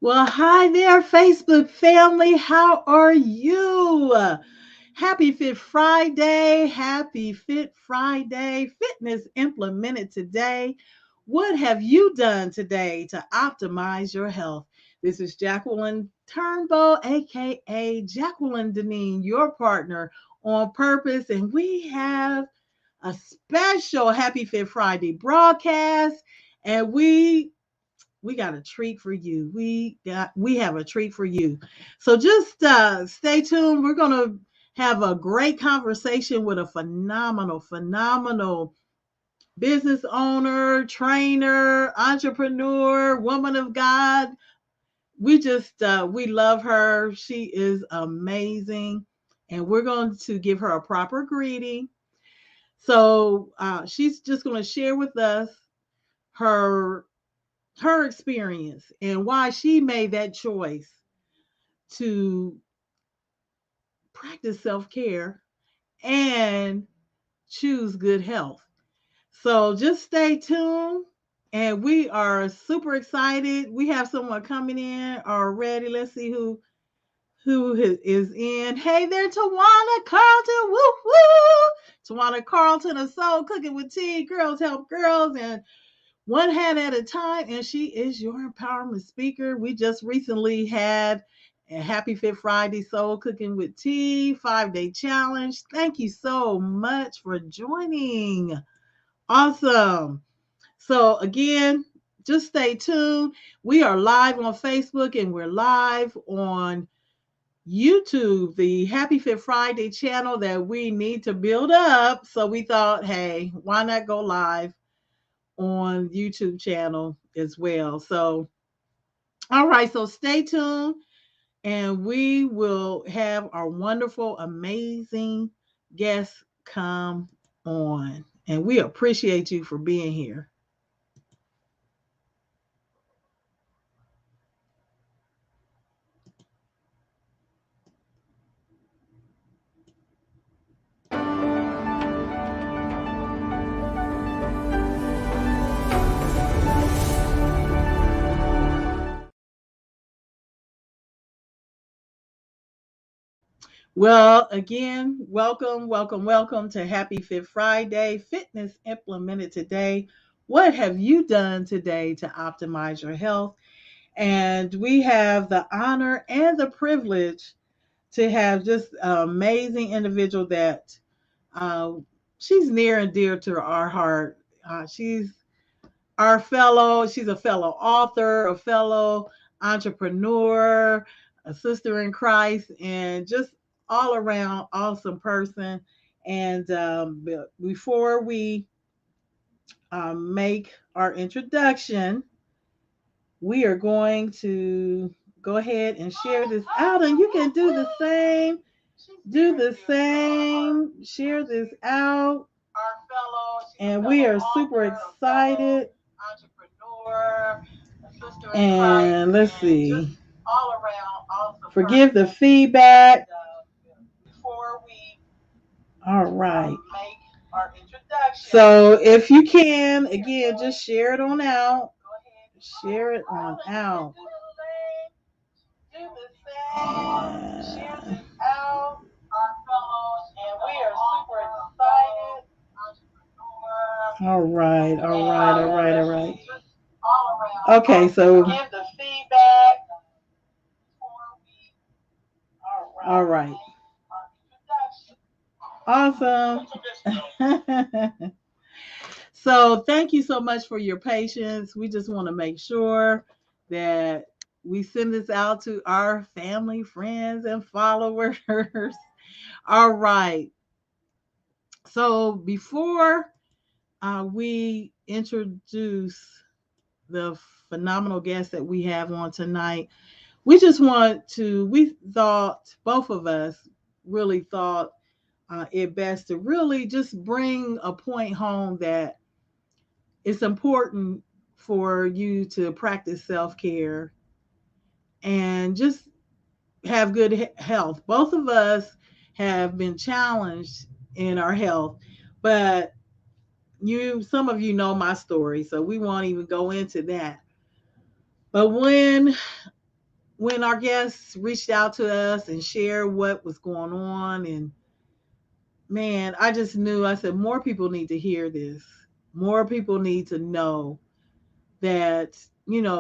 Well, hi there, Facebook family. How are you? Happy Fit Friday. Happy Fit Friday. Fitness implemented today. What have you done today to optimize your health? This is Jacqueline Turnbow, aka Jacqueline Deneen, your partner on purpose, and we have a special Happy Fit Friday broadcast, and we got a treat for you. We have a treat for you. So just stay tuned. We're gonna have a great conversation with a phenomenal business owner, trainer, entrepreneur, woman of God. We love her. She is amazing, and we're going to give her a proper greeting. So she's just going to share with us her her experience and why she made that choice to practice self-care and choose good health. So just stay tuned, and we are super excited. We have someone coming in already. Let's see who is in. Hey there, Tawana Carlton. Woo woo. Tawana Carlton of Soul Cooking with Tea. Girls help girls, and one hand at a time, and she is your empowerment speaker. We just recently had a Happy Fit Friday Soul Cooking with Tea 5-day challenge. Thank you so much for joining. Awesome. So, again, just stay tuned. We are live on Facebook and we're live on YouTube, the Happy Fit Friday channel that we need to build up. So, we thought, hey, why not go live on YouTube channel as well. So, all right, so stay tuned and we will have our wonderful, amazing guests come on. And we appreciate you for being here. Well, again, welcome to Happy Fit Friday, Fitness Implemented Today. What have you done today to optimize your health? And we have the honor and the privilege to have just an amazing individual that uh, she's near and dear to our heart. She's a fellow author, a fellow entrepreneur, a sister in Christ, and just all around awesome person. And before we make our introduction, we are going to go ahead and share this out, and you can do the same. Do the same. Share this out. And we are super excited. And let's see. Forgive the feedback. All right. So if you can, again, just share it on out. Share it on out. All right, all right. Okay, so all right. Awesome. So thank you so much for your patience. We just want to make sure that we send this out to our family, friends, and followers. All right. So before we introduce the phenomenal guest that we have on tonight, we thought, both of us really thought it best to really just bring a point home that it's important for you to practice self care and just have good health. Both of us have been challenged in our health, but some of you know my story, so we won't even go into that. But when when our guests reached out to us and shared what was going on. And man, I just knew, I said, more people need to hear this. More people need to know that,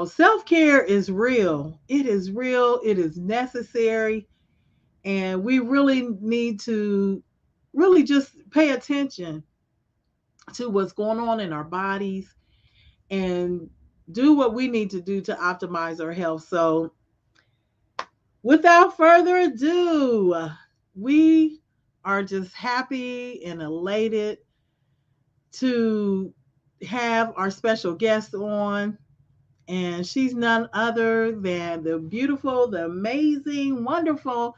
self care is real. It is real. It is necessary. And we really need to really just pay attention to what's going on in our bodies and do what we need to do to optimize our health. So, without further ado, we are just happy and elated to have our special guest on. And she's none other than the beautiful, the amazing, wonderful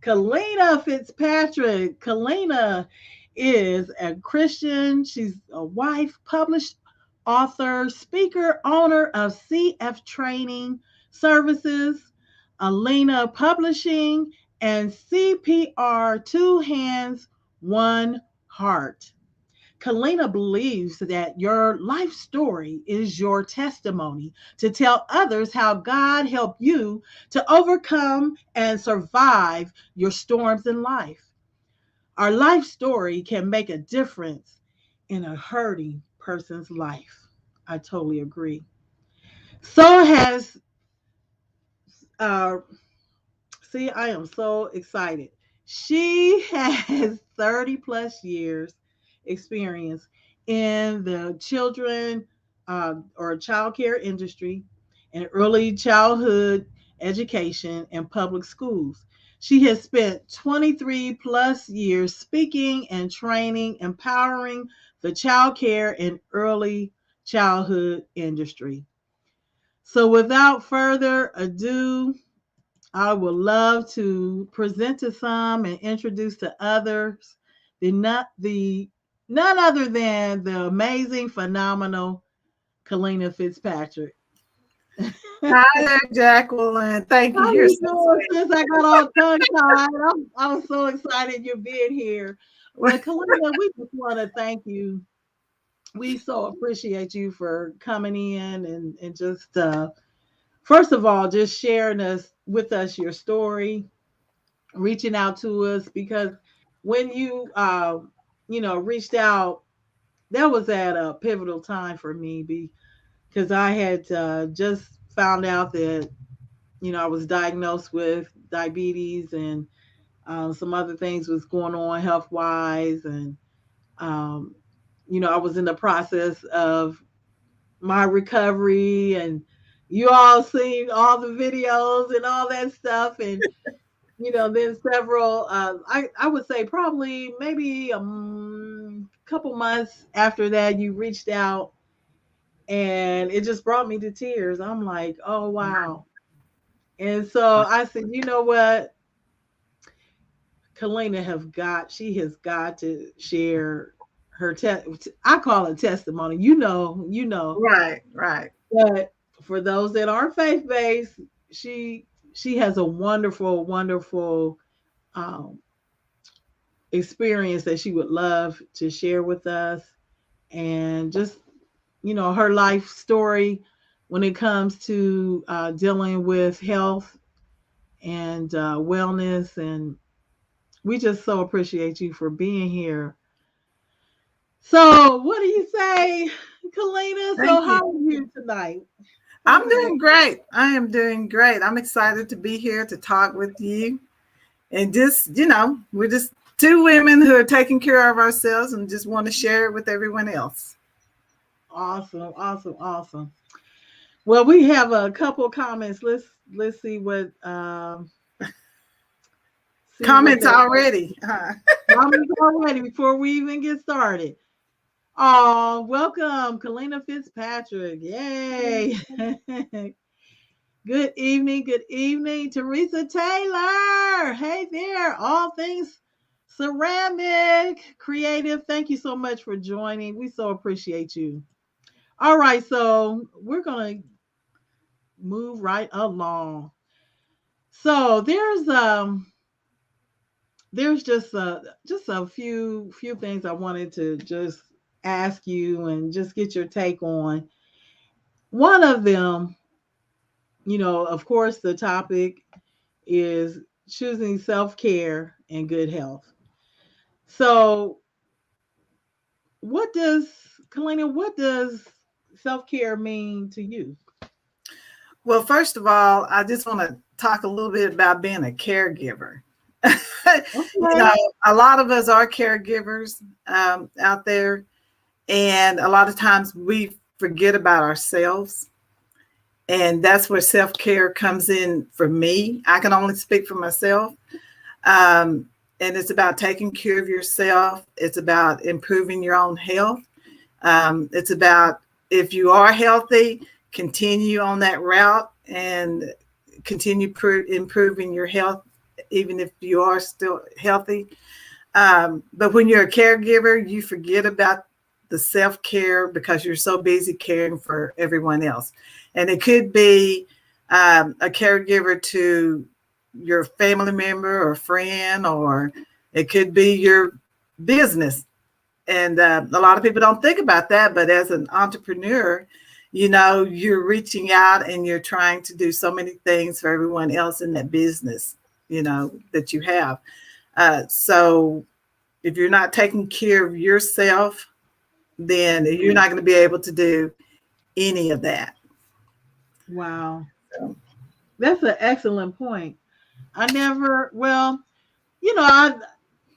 Callena Fitzpatrick. Callena is a Christian. She's a wife, published author, speaker, owner of CF Training Services, Alena Publishing, and CPR Two Hands, One Heart. Callena believes that your life story is your testimony to tell others how God helped you to overcome and survive your storms in life. Our life story can make a difference in a hurting person's life. I totally agree. So has uh, See, I am so excited. She has 30 plus years experience in the children or child care industry and early childhood education in public schools. She has spent 23 plus years speaking and training, empowering the child care and early childhood industry. So, without further ado, I would love to present to some and introduce to others the none other than the amazing, phenomenal Callena Fitzpatrick. Hi there, Jacqueline. Thank you. How You're you so doing? sweet. Since I got all tongue tied, I'm so excited you're being here. But Callena, we just want to thank you. We so appreciate you for coming in and just first of all, just sharing us with us your story, reaching out to us, because when you reached out, that was at a pivotal time for me, because I had just found out that I was diagnosed with diabetes, and some other things was going on health wise. And um, I was in the process of my recovery, and you all seen all the videos and all that stuff. And then several, I would say probably maybe a couple months after that, you reached out, and it just brought me to tears. I'm like, oh, wow. And so I said, you know what? She has got to share her I call it testimony. Right, right. But for those that aren't faith based, she she has a wonderful, wonderful um, experience that she would love to share with us, and just her life story when it comes to dealing with health and wellness. And we just so appreciate you for being here. So what do you say, Callena? So Thank you. how are you tonight? How I'm are you? doing great. I am doing great. I'm excited to be here to talk with you. And just, we're just two women who are taking care of ourselves and just want to share it with everyone else. Awesome, awesome, awesome. Well, we have a couple comments. Let's see what Comments they already. comments already before we even get started. Oh, welcome, Callena Fitzpatrick. Yay. Good evening, Teresa Taylor. Hey there, all things ceramic creative. Thank you so much for joining. We so appreciate you. All right, so we're gonna move right along. So there's just a few things I wanted to just ask you and just get your take on. One of them, of course, the topic is choosing self care and good health. So, what does, Callena, what does self care mean to you? Well, first of all, I just want to talk a little bit about being a caregiver. Okay. A lot of us are caregivers out there, and a lot of times we forget about ourselves. And that's where self care comes in for me. I can only speak for myself. Um, and it's about taking care of yourself, it's about improving your own health. It's about, if you are healthy, continue on that route and continue improving your health, even if you are still healthy. But when you're a caregiver, you forget about the self-care because you're so busy caring for everyone else. And it could be a caregiver to your family member or friend, or it could be your business. And a lot of people don't think about that, but as an entrepreneur, you're reaching out and you're trying to do so many things for everyone else in that business, that you have. So if you're not taking care of yourself, then you're not going to be able to do any of that. Wow. So, That's an excellent point. I never, well, I,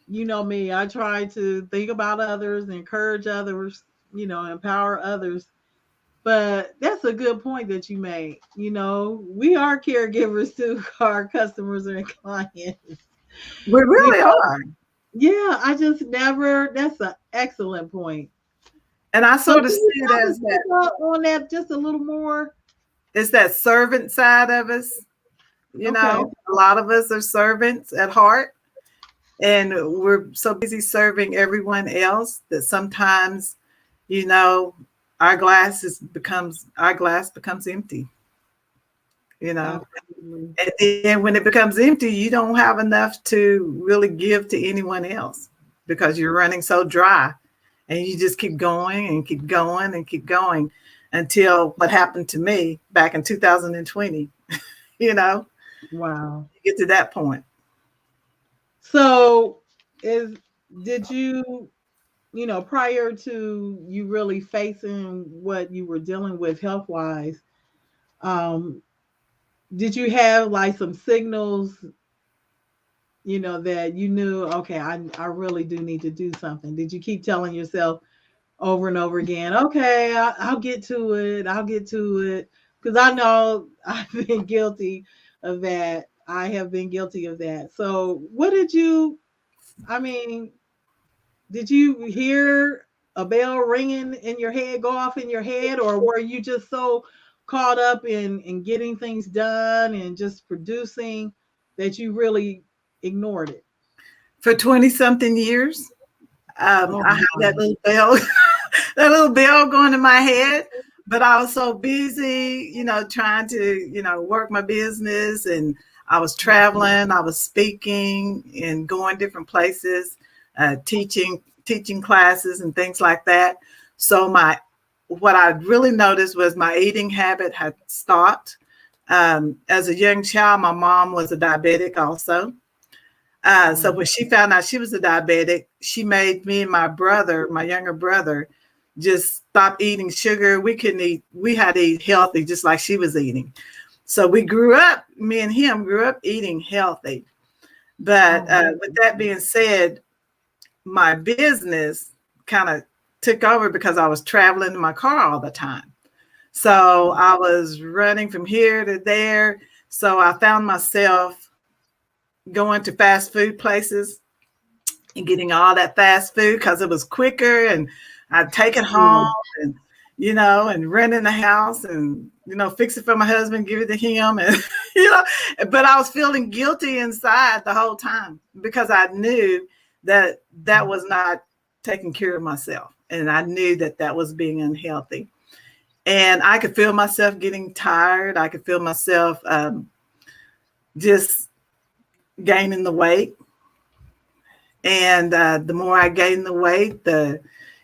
me, I try to think about others, encourage others, empower others. But that's a good point that you made. We are caregivers to our customers and clients. we really Because, are. yeah, I just never, that's an excellent point. And I So, sort can of see you it kind of as speak that up on that just a little more? it's that servant side of us. Okay. A lot of us are servants at heart, and we're so busy serving everyone else that sometimes, you know, our glass becomes empty. You know, Absolutely. and then when it becomes empty, you don't have enough to really give to anyone else because you're running so dry, and you just keep going and keep going and keep going until what happened to me back in 2020. You know, Wow. you get to that point. So, is did you, prior to you really facing what you were dealing with health wise, um, did you have like some signals, that you knew, okay, I really do need to do something? Did you keep telling yourself over and over again, okay, I'll get to it, I'll get to it? Because I know I've been guilty of that. I have been guilty of that. So, what did you, I mean, did you hear a bell ringing in your head, go off in your head, or were you just so caught up in getting things done and just producing that you really ignored it? For 20 something years, Oh I have that my. little bell, that little bell going in my head. But I was so busy, trying to, work my business, and I was traveling, I was speaking and going different places, teaching classes and things like that. So what I really noticed was my eating habit had stopped. As a young child, my mom was a diabetic also. So Wow. when she found out she was a diabetic, she made me and my brother, my younger brother, just stop eating sugar. We couldn't eat. We had to eat healthy, just like she was eating. So we grew up. Me and him grew up eating healthy. But Oh, with that being said, my business kind of took over because I was traveling in my car all the time. So I was running from here to there. So I found myself going to fast food places and getting all that fast food because it was quicker, and I'd take it home yeah. and and rent in the house and fix it for my husband, give it to him, and but I was feeling guilty inside the whole time because I knew that was not taking care of myself, and I knew that was being unhealthy, and I could feel myself getting tired. I could feel myself just gaining the weight. And the more I gain the weight,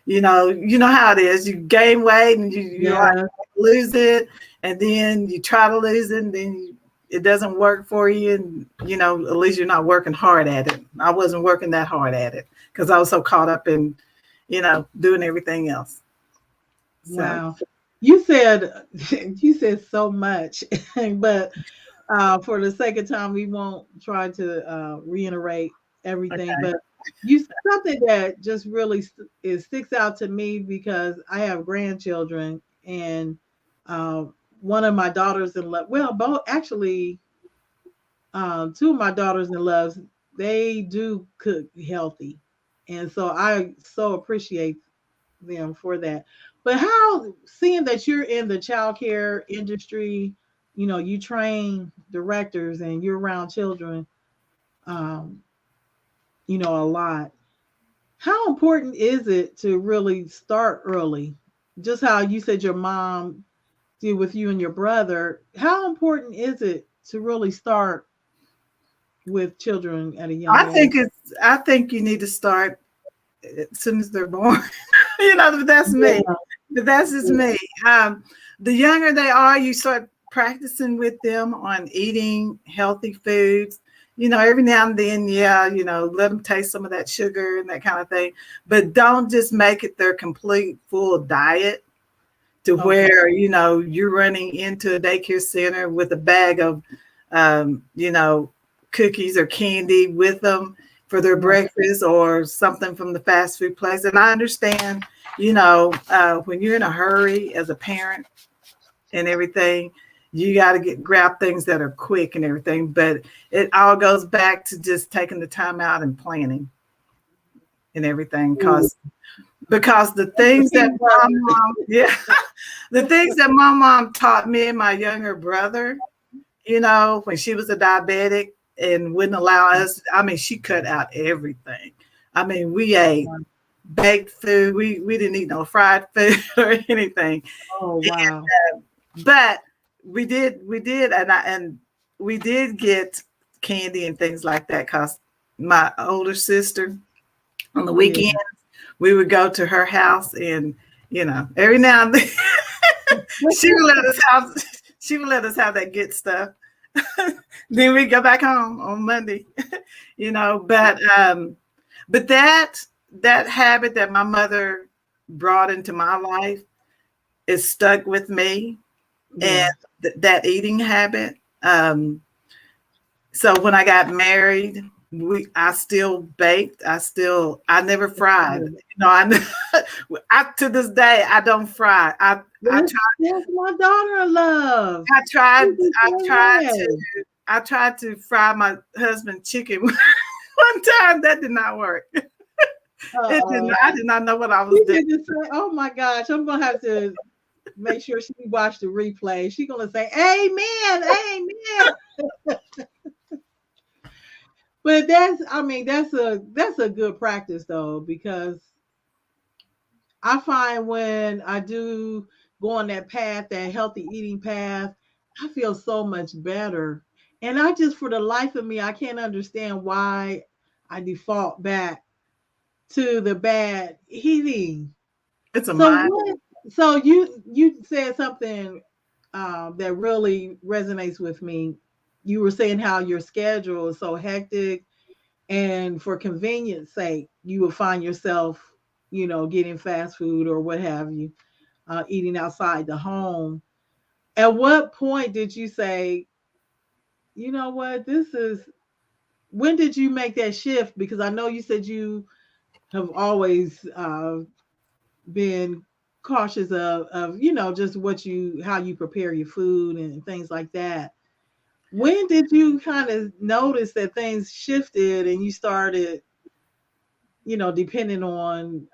you know how it is. You gain weight and you like Yeah. lose it, and then you try to lose it, and then it doesn't work for you, and at least you're not working hard at it. I wasn't working that hard at it because I was so caught up in doing everything else. So Wow. You said you said so much, but for the sake of time, we won't try to reiterate everything. okay. But you something that just really it sticks out to me because I have grandchildren, and uh, one of my daughters in love. Well, both actually, two of my daughters in love. They do cook healthy, and so I so appreciate them for that. But how, seeing that you're in the childcare industry, you train directors and you're around children, um, a lot. How important is it to really start early? Just how you said your mom did with you and your brother. How important is it to really start with children at a young age? I think you need to start as soon as they're born. But that's me. Yeah. But that's just me. The younger they are, you start practicing with them on eating healthy foods. Every now and then, yeah, let them taste some of that sugar and that kind of thing. But don't just make it their complete full diet to Okay. where, you're running into a daycare center with a bag of, cookies or candy with them for their Right. breakfast or something from the fast food place. And I understand, when you're in a hurry as a parent and everything, you got to grab things that are quick and everything. But it all goes back to just taking the time out and planning and everything. Because the things that my mom, yeah, the things that my mom taught me and my younger brother, when she was a diabetic and wouldn't allow us, I mean, she cut out everything. I mean, we ate baked food. We didn't eat no fried food or anything. Oh, wow. But and we did get candy and things like that because my older sister on the Yeah. weekend we would go to her house and every now and then she would let us have that good stuff. Then we go back home on Monday, but that habit that my mother brought into my life is stuck with me, Yeah. and that eating habit. So when I got married, I still baked. I never fried. I to this day I don't fry. That's my daughter-in-law. I tried She's the I same tried way. to I tried to fry my husband chicken one time. That did not work. It did Uh-oh. not, I did not know what I was She doing. did the same. Oh my gosh, I'm gonna have to make sure she watch the replay. She's gonna say, "Amen, amen." But I mean, that's a good practice though, because I find when I do go on that path, that healthy eating path, I feel so much better. And I just, for the life of me, I can't understand why I default back to the bad eating. It's a So mind. what? So you said something that really resonates with me. You were saying how your schedule is so hectic, and for convenience sake, you will find yourself, getting fast food or what have you, eating outside the home. At what point did you say, you know what, this is? When did you make that shift? Because I know you said you have always been cautious of just how you prepare your food and things like that. When did you kind of notice that things shifted and you started depending on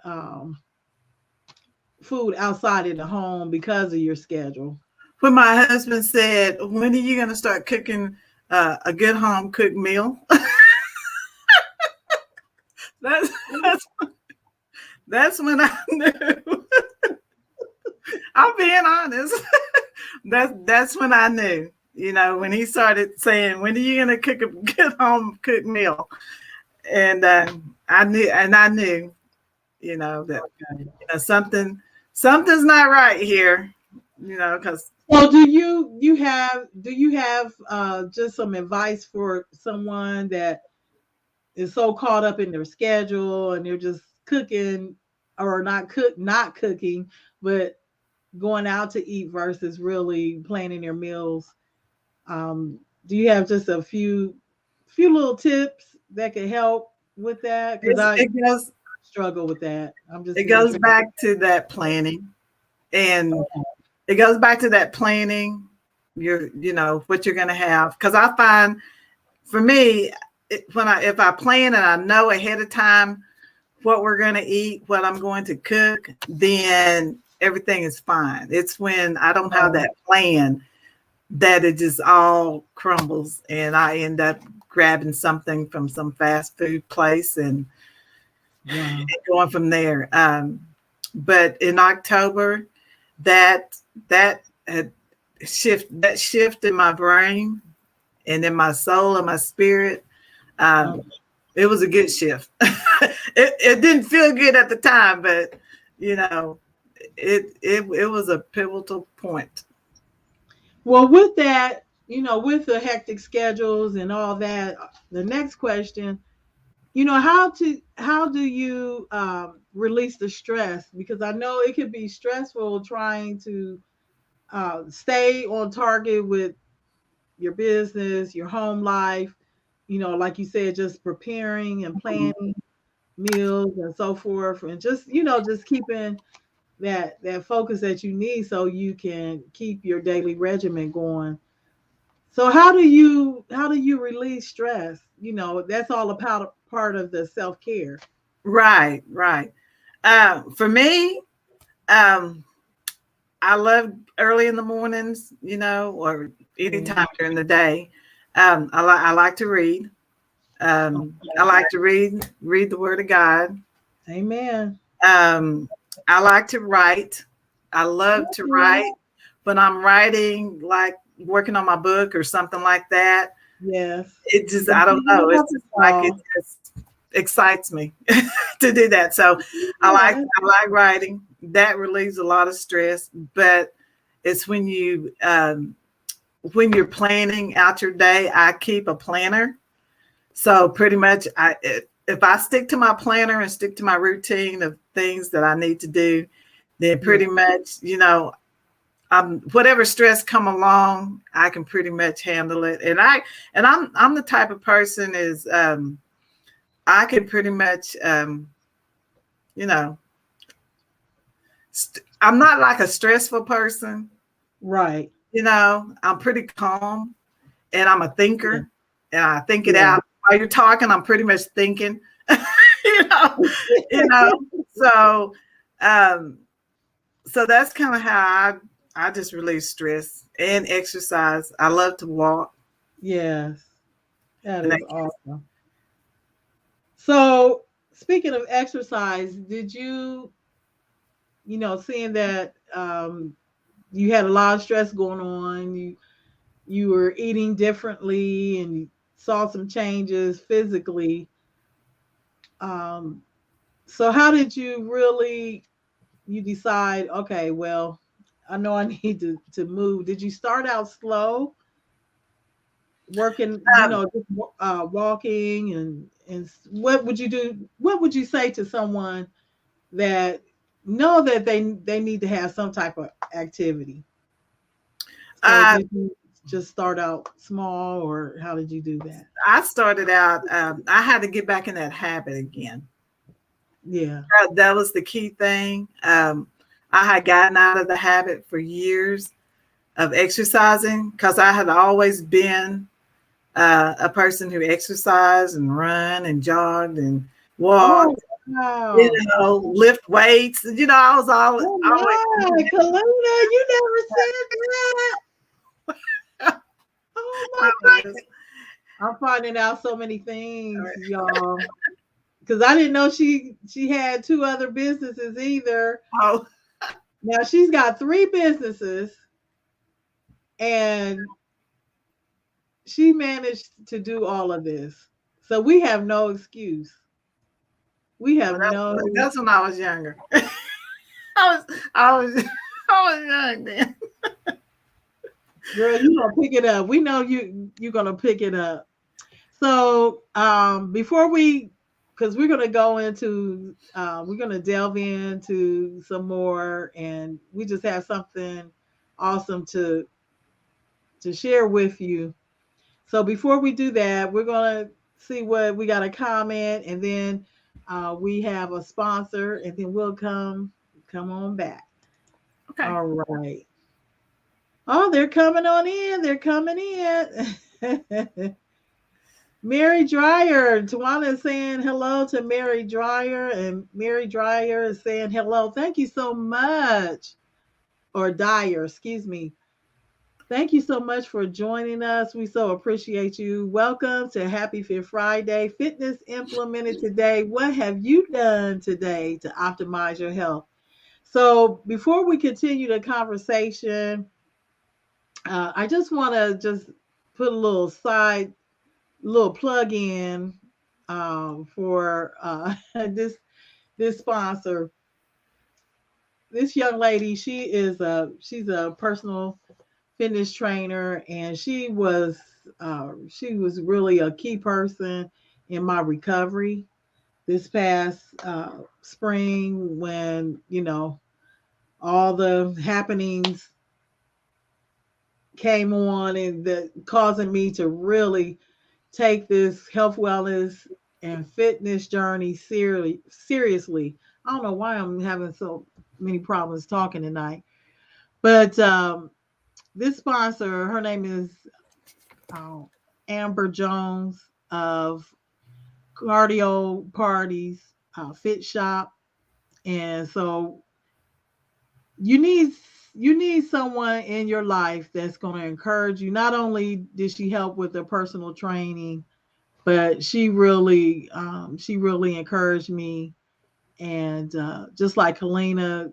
food outside of the home because of your schedule? When my husband said, "When are you going to start cooking a good home cooked meal?" that's, that's that's when I knew. I'm being honest. That's when I knew. When he started saying, "When are you going to cook a good home cooked meal?" And I knew, that Okay. something's not right here. Because So do you have just some advice for someone that is so caught up in their schedule and they're just cooking or not cooking, but going out to eat versus really planning their meals? Do you have just a few little tips that could help with that? Because It's, I it goes struggle with that. I'm just it being goes transparent. back to that planning, and it goes back to that planning. What you're going to have, because I find for me, if I plan and I know ahead of time what we're going to eat, what I'm going to cook, then everything is fine. It's when I don't have that plan that it just all crumbles and I end up grabbing something from some fast food place and Wow. going from there. But in October, that that had shift in my brain and in my soul and my spirit. Um, Okay. it was a good shift. It didn't feel good at the time, but you know, it was a pivotal point. Well, with that, with the hectic schedules and all that, the next question, how do you release the stress? Because I know it could be stressful trying to stay on target with your business, your home life. Like you said, just preparing and planning meals and so forth, and just keeping that focus that you need so you can keep your daily regimen going. So how do you release stress? That's all a part of the self care. Right, right. For me, um, I love early in the mornings, or anytime during the day. I like to read. I like to read the Word of God. Amen. Um, I like to write. I love to Okay. write. When I'm writing, like working on my book or something like that, Yes. it just, The I don't know. beginning It's of it just like it all. just excites me to do that. So Yeah. I like writing. That relieves a lot of stress, but it's when you're planning out your day, I keep a planner. So pretty much if I stick to my planner and stick to my routine of things that I need to do, then Yeah. pretty much, whatever stress come along, I can pretty much handle it. I'm the type of person is I can pretty much you know I'm not like a stressful person. Right. I'm pretty calm and I'm a Yeah. thinker and I think it Yeah. out. While you're talking, I'm pretty much thinking. you know, you know. So um so that's kind of how I just release stress and exercise. I love to walk. Yes. That And is awesome. So, speaking of exercise, did seeing that you had a lot of stress going on, you were eating differently and you saw some changes physically. Um, so how did you decide, okay, well, I know I need to move. Did you start out slow, working, um, just walking and what would you do? What would you say to someone that know that they need to have some type of activity? So I did you just start out small or how did you do that? I started out. I had to get back in that habit again. Yeah. That was the key thing. I had gotten out of the habit for years of exercising because I had always been a person who exercised and run and jogged and Oh walked, wow. lift weights. I was Oh always my, Kaluna, you never said that. Oh I my was. goodness. I'm finding out so many things, y'all. Because I didn't know she had two other businesses either. Oh, Now she's got three businesses and she managed to do all of this. So we have no excuse. We have well, no that's when I was younger. I was I was I was young then. Girl, you gonna pick it up. We know you're gonna pick it up. So before we, because we're gonna go into we're gonna delve into some more, and we just have something awesome to share with you. So before we do that, we're gonna see what we got a comment, and then we have a sponsor, and then we'll come on back. Okay. All right. Oh, they're coming on in. They're coming in. Mary Dryer. Tawana is saying hello to Mary Dryer, and Mary Dryer is saying hello. Thank you so much. Or Dyer, excuse me. Thank you so much for joining us. We so appreciate you. Welcome to Happy Fit Friday. Fitness implemented today. What have you done today to optimize your health? So, before we continue the conversation, I just want to just put a little plug in for this sponsor. This young lady, she's a personal fitness trainer, and she was really a key person in my recovery this past spring when all the happenings came on and the causing me to really take this health wellness and fitness journey seriously. I don't know why I'm having so many problems talking tonight, but this sponsor, her name is uh, Amber Jones of Cardio Parties Fit Shop, and so you need you need someone in your life that's going to encourage you. Not only did she help with the personal training, but she really encouraged me. And just like Callena,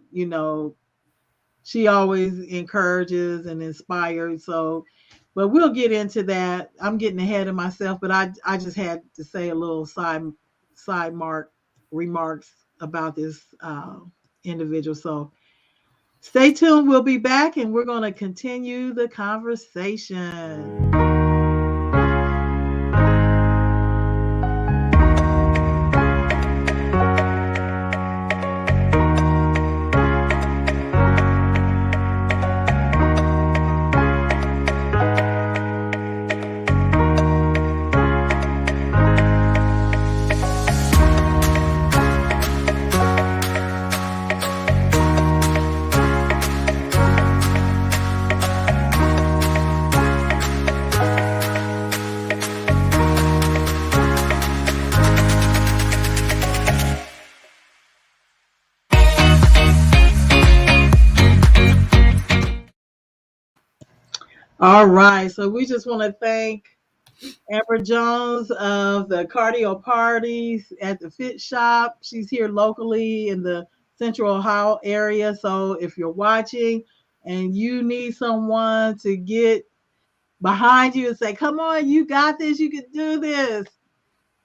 she always encourages and inspires. So, but we'll get into that. I'm getting ahead of myself, but I just had to say a little side remarks about this individual. So stay tuned. We'll be back, and we're going to continue the conversation. All right. So we just want to thank Amber Jones of the Cardio Parties at the Fit Shop. She's here locally in the Central Ohio area. So if you're watching and you need someone to get behind you and say, come on, you got this, you can do this,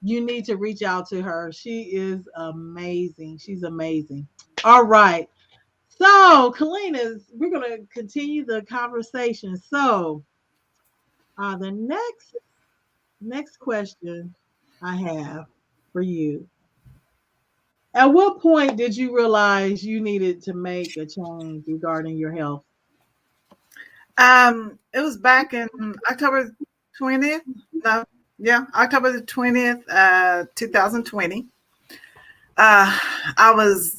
you need to reach out to her. She is amazing. She's amazing. All right. So, Kalina, we're going to continue the conversation. So, the next question I have for you. At what point did you realize you needed to make a change regarding your health? It was back in October 20th. No, yeah, October the 20th, 2020. I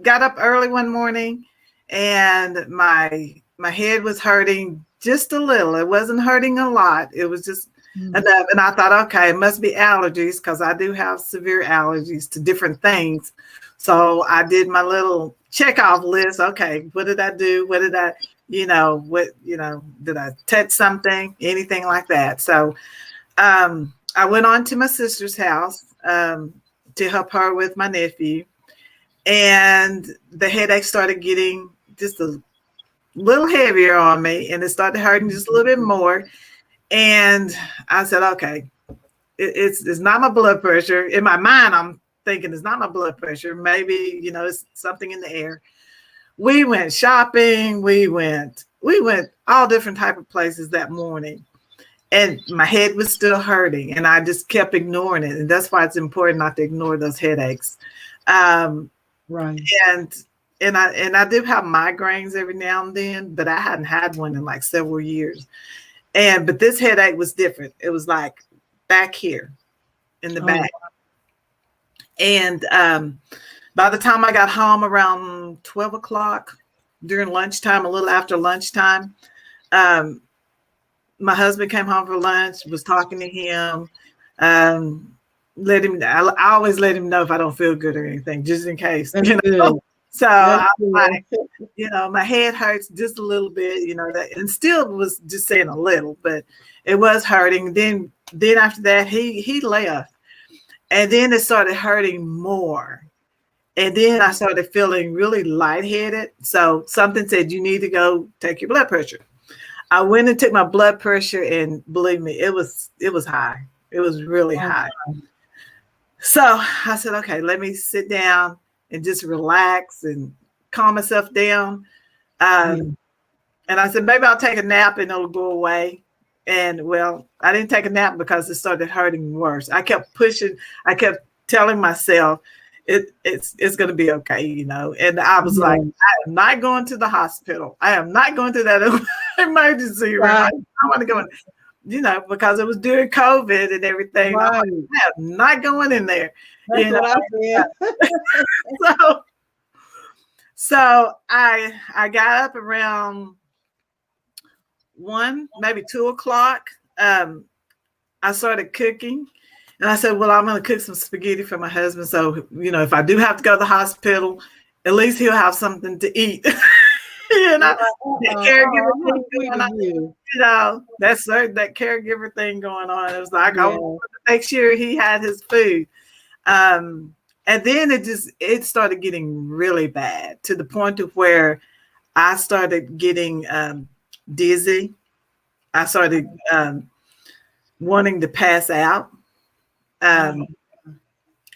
got up early one morning, and my head was hurting just a little. It wasn't hurting a lot. It was just enough. And I thought, okay, it must be allergies, because I do have severe allergies to different things. So I did my little checkoff list. Okay, what did I do? What did I, did I touch something, anything like that? So I went on to my sister's house to help her with my nephew. And the headache started getting just a little heavier on me, and it started hurting just a little bit more. And I said, okay, it's not my blood pressure. In my mind, I'm thinking it's not my blood pressure. Maybe, it's something in the air. We went shopping. We went We went all different type of places that morning, and my head was still hurting, and I just kept ignoring it. And that's why it's important not to ignore those headaches. Um, Right. and I do have migraines every now and then, but I hadn't had one in like several years. But this headache was different. It was like back here in the Oh, back. And by the time I got home around 12 o'clock during lunchtime, a little after lunchtime, um, my husband came home for lunch, was talking to him. I always let him know if I don't feel good or anything, just in case, that's good. So That's I was good. like, my head hurts just a little bit, that, and still was just saying a little, but it was hurting. Then after that, he left, and then it started hurting more. And then I started feeling really lightheaded. So something said, you need to go take your blood pressure. I went and took my blood pressure, and believe me, it was high. It was really Oh, high. So I said, okay, let me sit down and just relax and calm myself down. yeah. And I said, maybe I'll take a nap and it'll go away. And well, I didn't take a nap because it started hurting worse. I kept pushing. I kept telling myself it's going to be okay, And I was like, Yeah. I am not going to the hospital. I am not going to that emergency room. Right. I want to go in, because it was during COVID and everything. I'm Right. like, I am not going in there. That's what I said. So I got up around 1, maybe 2 o'clock. I started cooking, and I said, well, I'm going to cook some spaghetti for my husband. So, if I do have to go to the hospital, at least he'll have something to eat. That caregiver Oh, how thing sweet going of on, you. that caregiver thing going on. It was like, I Yeah. wanted to make sure he had his food. And then it started getting really bad to the point of where I started getting dizzy. I started wanting to pass out. Oh,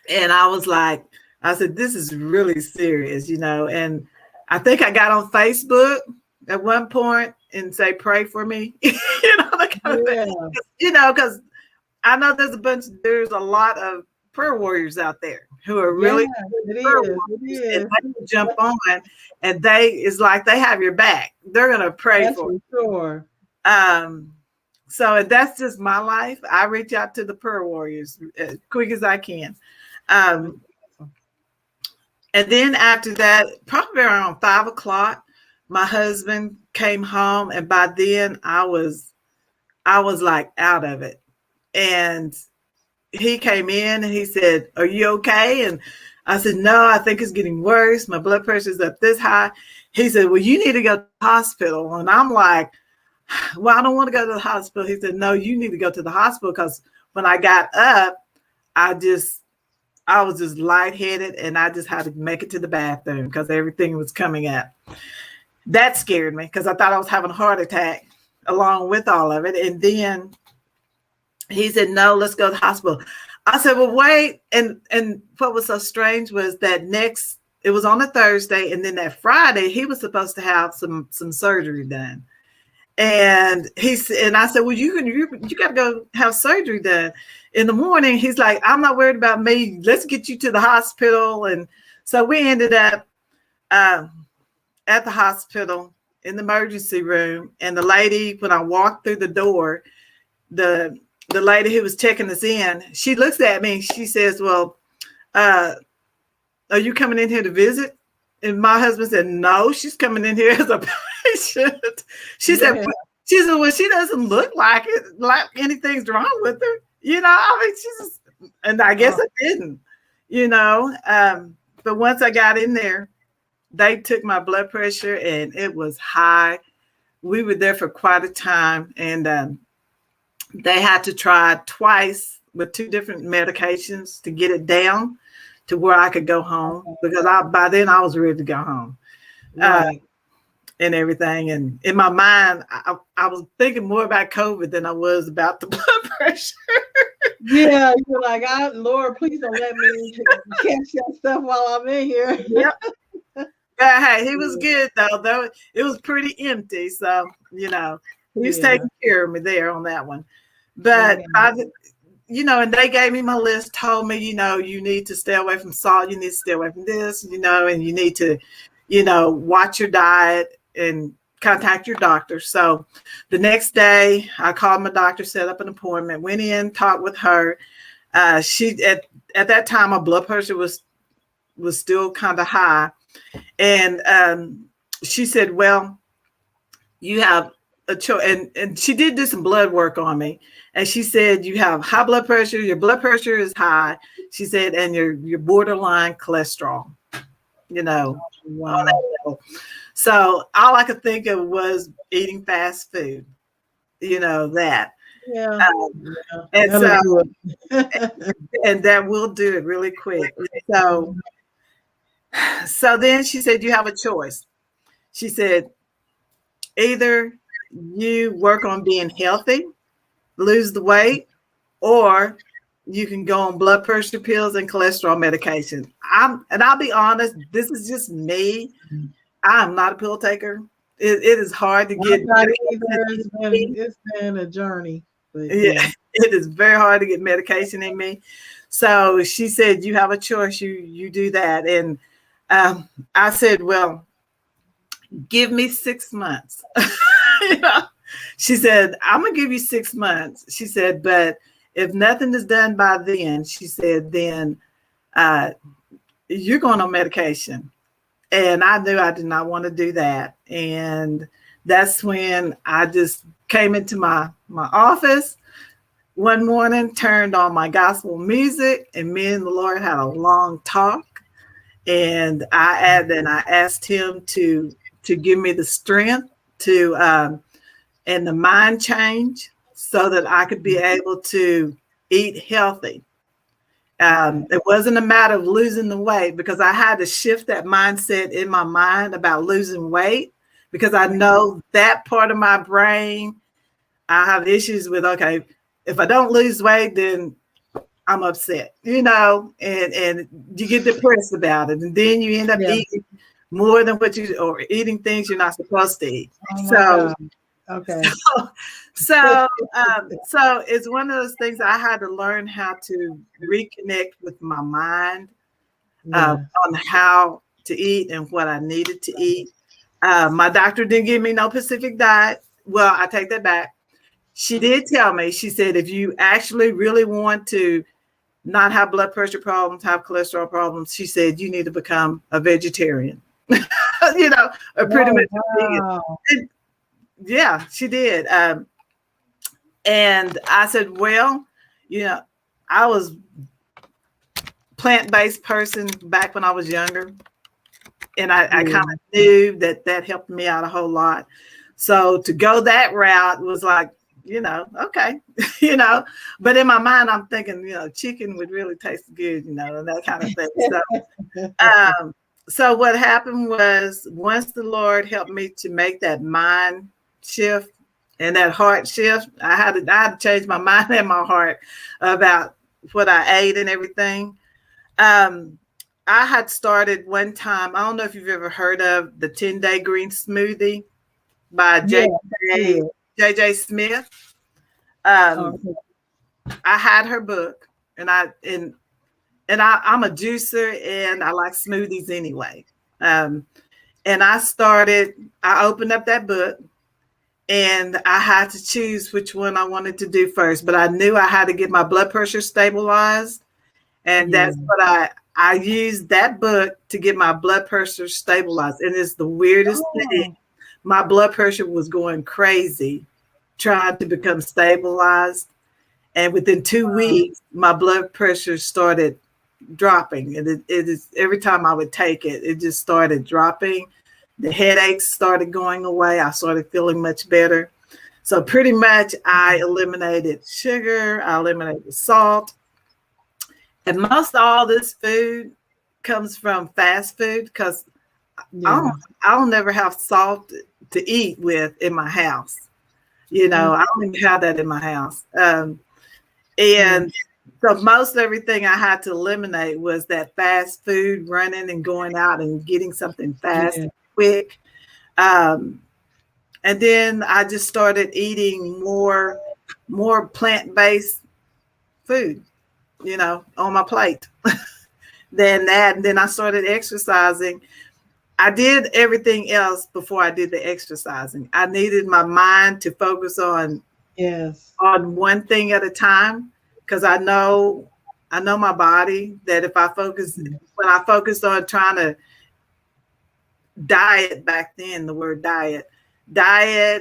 And I said, this is really serious, And I think I got on Facebook at one point and say, pray for me, that kind of thing. yeah. Because I know there's a lot of prayer warriors out there who are Yeah. really It prayer is. It warriors, and is. they will jump on, and it's like they have your back. They're going to pray That's for for sure. you. So that's just my life. I reach out to the prayer warriors as quick as I can. Um, and then after that, probably around 5 o'clock, my husband came home, and by then I was like out of it. And he came in and he said, "Are you okay?" And I said, "No, I think it's getting worse. My blood pressure is up this high." He said, "Well, you need to go to the hospital." And I'm like, well, I don't want to go to the hospital. He said, "No, you need to go to the hospital," because when I got up, I was just lightheaded, and I just had to make it to the bathroom because everything was coming up. That scared me because I thought I was having a heart attack along with all of it. And then he said, "No, let's go to the hospital." I said, "Well, wait." And what was so strange was that it was on a Thursday, and then that Friday he was supposed to have some surgery done. And I said, "Well, you got to go have surgery done in the morning." He's like, "I'm not worried about me. Let's get you to the hospital." And so we ended up at the hospital in the emergency room. And the lady, when I walked through the door, the lady who was checking us in, she looks at me and she says, "Well, are you coming in here to visit?" And my husband said, "No, she's coming in here as a patient." She said, Yeah. "Well, she doesn't look like it, like anything's wrong with her." I mean, she's just, and I guess Oh, it didn't, but once I got in there, they took my blood pressure and it was high. We were there for quite a time, and they had to try twice with 2 different medications to get it down to where I could go home, because by then I was ready to go home. right. And everything. And in my mind, I was thinking more about COVID than I was about the blood pressure. Yeah. You're like, Lord, please don't let me catch that stuff while I'm in here. Yep. But hey, he was good though it was pretty empty. So, he was Yeah. taking care of me there on that one. But Amen. and they gave me my list, told me, you need to stay away from salt, you need to stay away from this, and you need to, watch your diet and contact your doctor. So the next day I called my doctor, set up an appointment, went in, talked with her. She at that time my blood pressure was still kind of high. And she said, well, you have a choice. And she did do some blood work on me. And she said, you have high blood pressure. Your blood pressure is high. She said, and you're borderline cholesterol, on Wow. that level. So all I could think of was eating fast food, that. Yeah. Um, Yeah. and That'll so, do it. and that will do it really quick. So then she said, you have a choice. She said, either you work on being healthy, lose the weight, or you can go on blood pressure pills and cholesterol medication. I'll be honest, this is just me. I'm not a pill taker. It is hard to get I'm not either. medication in me. It's been a journey, but Yeah, yeah. it is very hard to get medication in me. So she said, you have a choice. You do that. And I said, well, give me 6 months. you know? She said, I'm going to give you 6 months. She said, but if nothing is done by then, she said, then you're going on medication. And I knew I did not want to do that. And that's when I just came into my office one morning, turned on my gospel music, and me and the Lord had a long talk. And I asked him to give me the strength to and the mind change so that I could be able to eat healthy. It wasn't a matter of losing the weight, because I had to shift that mindset in my mind about losing weight, because I know that part of my brain, I have issues with, okay, if I don't lose weight, then I'm upset, and you get depressed about it. And then you end up Yeah. eating more than or eating things you're not supposed to eat. Oh my So, God. Okay. so it's one of those things I had to learn how to reconnect with my mind Yeah. on how to eat and what I needed to eat. My doctor didn't give me no Pacific diet. Well, I take that back. She did tell me, she said, if you actually really want to not have blood pressure problems, have cholesterol problems, she said, you need to become a vegetarian, or pretty Oh much vegan. wow. And yeah, she did. And I said, well, I was plant-based person back when I was younger. And I kind of knew that helped me out a whole lot. So to go that route was like, okay, but in my mind, I'm thinking, chicken would really taste good, and that kind of thing. So what happened was, once the Lord helped me to make that mind shift and that heart shift, I had to change my mind and my heart about what I ate and everything. I had started one time, I don't know if you've ever heard of the 10-day green smoothie by Yeah. J.J. Smith. Oh, I had her book, and I'm a juicer, and I like smoothies anyway. And I opened up that book, and I had to choose which one I wanted to do first, but I knew I had to get my blood pressure stabilized. And that's what I used that book to get my blood pressure stabilized. And it's the weirdest thing. My blood pressure was going crazy trying to become stabilized. And within 2 weeks, my blood pressure started dropping. And it is every time I would take it, it just started dropping. The headaches started going away. I started feeling much better. So pretty much I eliminated sugar, I eliminated salt. And most all this food comes from fast food, because I'll never have salt to eat with in my house. I don't even have that in my house. And So most everything I had to eliminate was that fast food, running and going out and getting something fast Yeah. and quick. Um, and then I just started eating more plant-based food, on my plate than that. And then I started exercising. I did everything else before I did the exercising. I needed my mind to focus Yes. on one thing at a time, because I know my body, that if I focus Mhm. when I focused on trying to diet back then, the word diet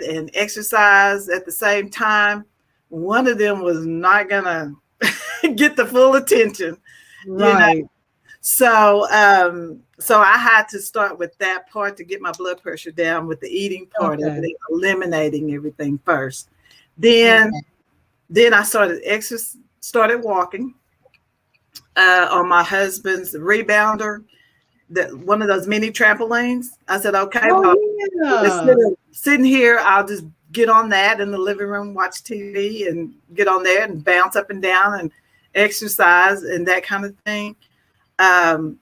and exercise at the same time, one of them was not gonna get the full attention, you know. Right. So I had to start with that part to get my blood pressure down, with the eating part of Okay. it, eliminating everything first. Then Okay. then I started walking on my husband's rebounder, that one of those mini trampolines. I said, okay, Oh well, instead yeah. of sitting here, I'll just get on that in the living room, watch TV, and get on there and bounce up and down and exercise and that kind of thing. Um,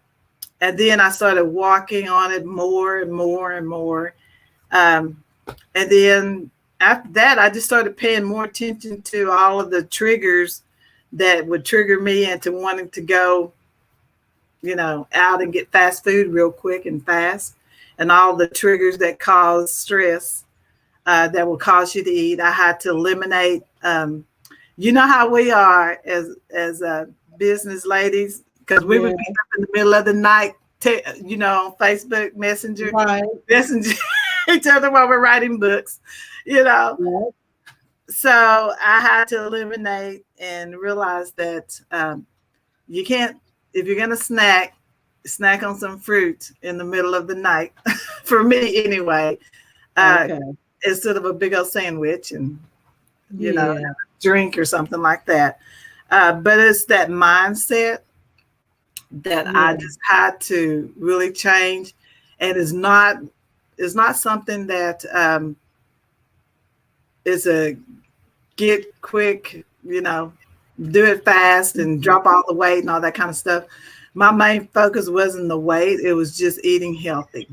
and then I started walking on it more and more and more. Um, and then after that, I just started paying more attention to all of the triggers that would trigger me into wanting to go, out and get fast food real quick and fast, and all the triggers that cause stress, that will cause you to eat. I had to eliminate. You know how we are as business ladies, because we Yeah. would be up in the middle of the night, on Facebook Messenger, Right. messenger each other while we're writing books, you know. Yeah. So I had to eliminate and realize that you can't, if you're gonna snack on some fruit in the middle of the night, for me anyway, uh, Okay. instead of a big old sandwich and Yeah. drink or something like that. But it's that mindset that I Yeah. just had to really change, and it's not something that is a get quick, do it fast and Mhm. drop all the weight and all that kind of stuff. My main focus wasn't the weight, it was just eating healthy.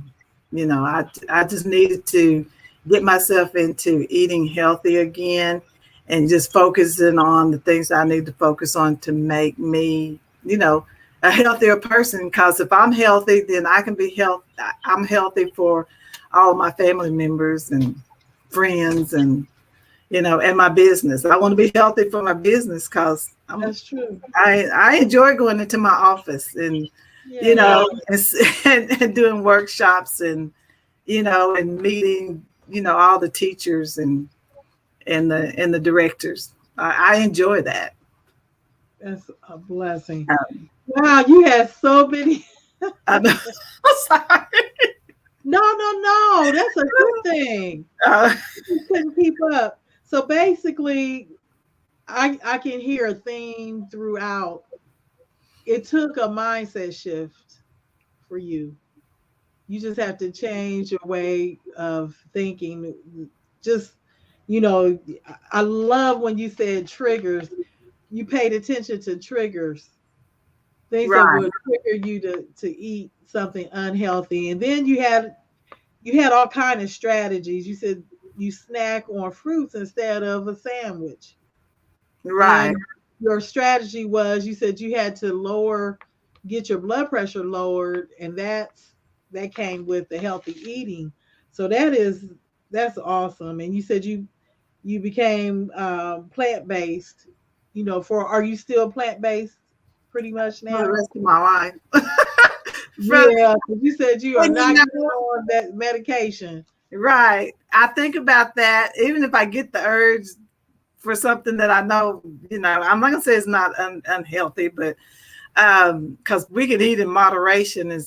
I just needed to get myself into eating healthy again, and just focusing on the things I need to focus on to make me, a healthier person. Because if I'm healthy, then I can be I'm healthy for all of my family members and friends, and my business. I want to be healthy for my business, because That's true. I enjoy going into my office and Yeah. and doing workshops, and meeting all the teachers and the directors. I enjoy that. That's a blessing. Um, Wow, you had so many. I'm sorry. No, no, no. That's a good thing. Uh, You couldn't keep up. So basically, I can hear a theme throughout. It took a mindset shift for you. You just have to change your way of thinking. Just, I love when you said triggers. You paid attention to triggers, things that right, would trigger you to eat something unhealthy. And then you had all kind of strategies. You said you snack on fruits instead of a sandwich. right, And your strategy was, you said you had to get your blood pressure lowered, and that came with the healthy eating. So that's awesome. And you said you became plant based. For Are you still plant based pretty much for the now? rest of my life. From, Yeah, 'cause you said you are and not getting on that medication. right. I think about that. Even if I get the urge for something that I know, I'm not gonna say it's not unhealthy, but because we can eat in moderation and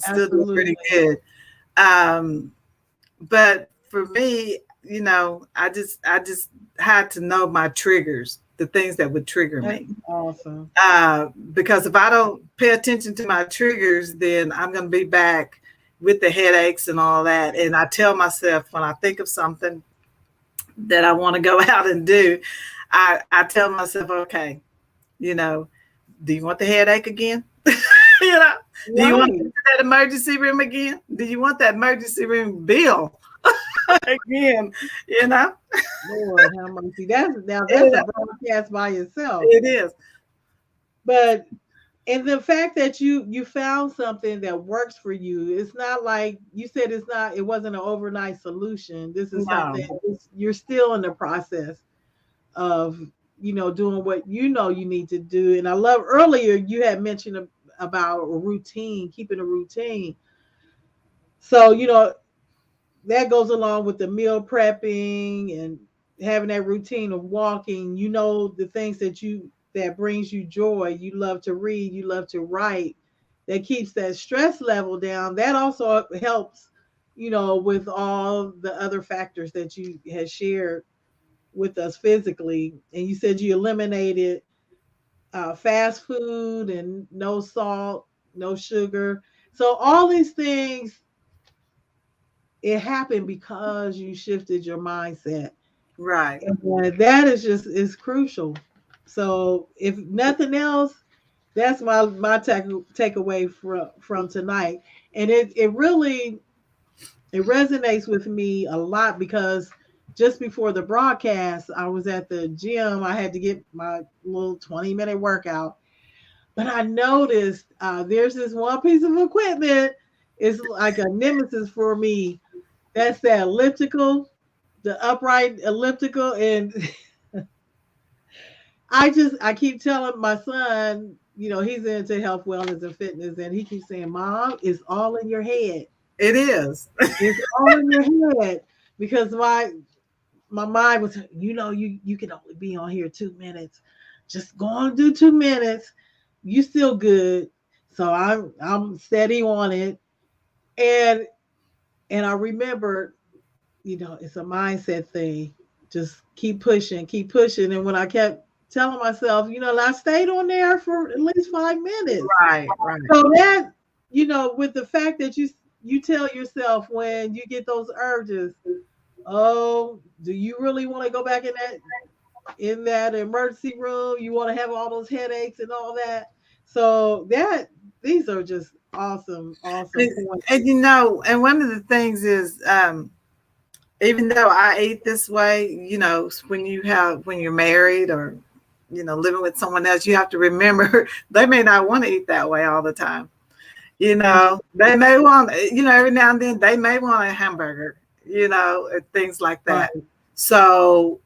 still do pretty Absolutely. good. Um, but for me, I just had to know my triggers, the things that would trigger That's me. awesome. Because if I don't pay attention to my triggers, then I'm going to be back with the headaches and all that. And I tell myself, when I think of something that I want to go out and do, I tell myself, okay, You know, do you want the headache again? You know, do you want to Right. go to that emergency room again? Do you want that emergency room bill again? You know, Lord have mercy. That's a it, broadcast by itself. it is. But and the fact that you found something that works for you, it's not like you said, it wasn't an overnight solution. This is something, No, you're still in the process of, doing what you need to do. And I love, earlier you had mentioned about a routine, keeping a routine. So, that goes along with the meal prepping and having that routine of walking. The things that brings you joy. You love to read, you love to write. That keeps that stress level down. That also helps, with all the other factors that you had shared with us physically. And you said you eliminated fast food and no salt, no sugar. So all these things, it happened because you shifted your mindset. right. And that is crucial. So if nothing else, that's my takeaway from tonight. And it really, it resonates with me a lot, because just before the broadcast, I was at the gym. I had to get my little 20-minute workout. But I noticed there's this one piece of equipment. It's like a nemesis for me. That's the elliptical, the upright elliptical. And I keep telling my son, he's into health, wellness, and fitness, and he keeps saying, "Mom, it's all in your head. It is. It's all in your head." Because my mind was, you can only be on here 2 minutes. Just go on and do 2 minutes. You still good. So I'm steady on it. And I remember, it's a mindset thing. Just keep pushing, keep pushing. And when I kept telling myself, I stayed on there for at least 5 minutes. Right, right. So that, with the fact that you tell yourself when you get those urges, oh, do you really want to go back in that emergency room? You want to have all those headaches and all that. So these are just awesome, awesome points. And one of the things is, even though I ate this way, when you're married or, living with someone else, you have to remember they may not want to eat that way all the time. They may want, every now and then they may want a hamburger, and things like Right. that. So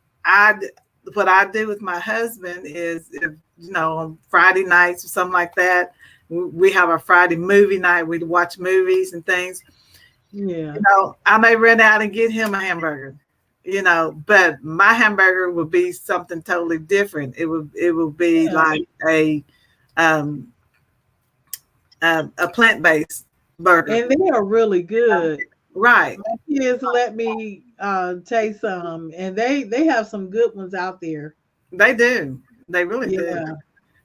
what I do with my husband is, if, on Friday nights or something like that, we have a Friday movie night. We watch movies and things. Yeah. I may run out and get him a hamburger, but my hamburger would be something totally different. It will be Yeah. like um, a plant-based burger. And they are really good. Right. My kids let me taste some, and they have some good ones out there. They do. They really do. Yeah.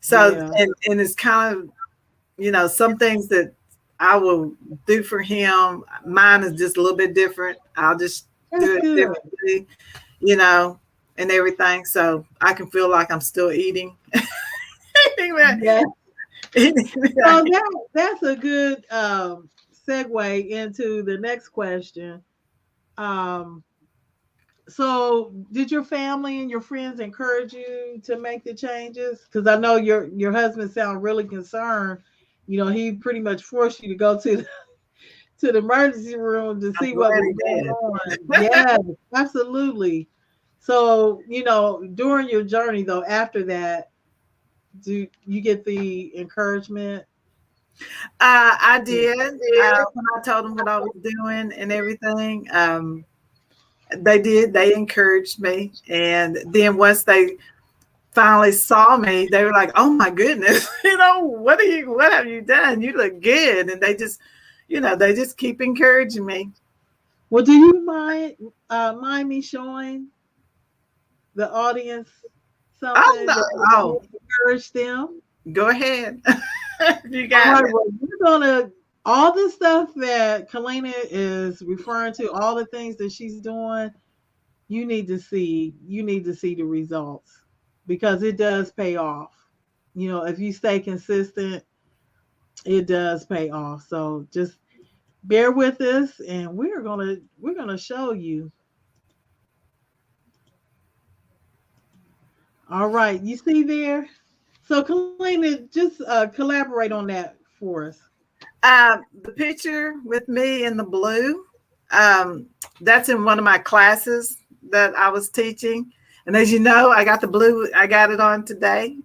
So, Yeah. and it's kind of, some things that I will do for him. Mine is just a little bit different. I'll just That's do it good. differently, and everything. So I can feel like I'm still eating. Yeah. So that's a good segue into the next question. Um, so did your family and your friends encourage you to make the changes? Because I know your husband sound really concerned. He pretty much forced you to go to the emergency room to I'm see what glad was he going did. on. Yes, absolutely. So, during your journey though, after that, do you get the encouragement? I did. When I told them what I was doing and everything, they did. They encouraged me, and then once they finally saw me, they were like, "Oh my goodness, what have you done? You look good." And they just keep encouraging me. Well, do you mind me showing the audience Oh, something no. that Oh, will encourage them? go ahead. You All got right, it. well, we're gonna all the stuff that Callena is referring to, all the things that she's doing, you need to see the results, because it does pay off. If you stay consistent, it does pay off. So just bear with us, and we're gonna show you. All right, you see there. So Kalina, just collaborate on that for us. The picture with me in the blue, um, that's in one of my classes that I was teaching. And as you know, I got the blue, I got it on today,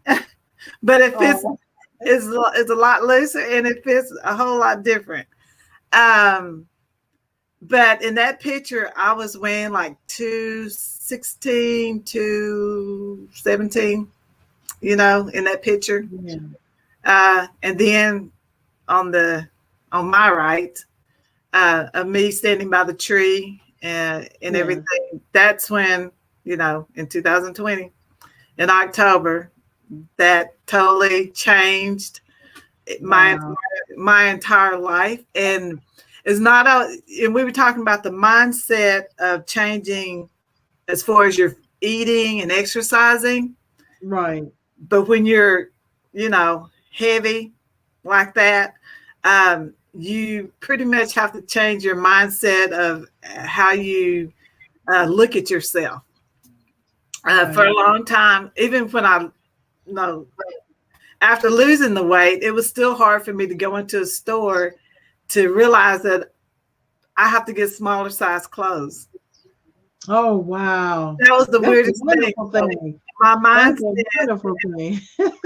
but it fits, Oh, it's a lot looser and it fits a whole lot different. Um, but in that picture, I was weighing like 216, 217, in that picture. yeah, And then on the on my right, of me standing by the tree and yeah. everything. That's when, in 2020, in October, that totally changed my Wow. my entire life. And it's not a and we were talking about the mindset of changing as far as your eating and exercising. Right. But when you're, heavy like that, you pretty much have to change your mindset of how you look at yourself. For Right. a long time, even when no, after losing the weight, it was still hard for me to go into a store to realize that I have to get smaller size clothes. Oh wow. That was the That's a weirdest thing. wonderful So thing. my That's mindset, a wonderful thing.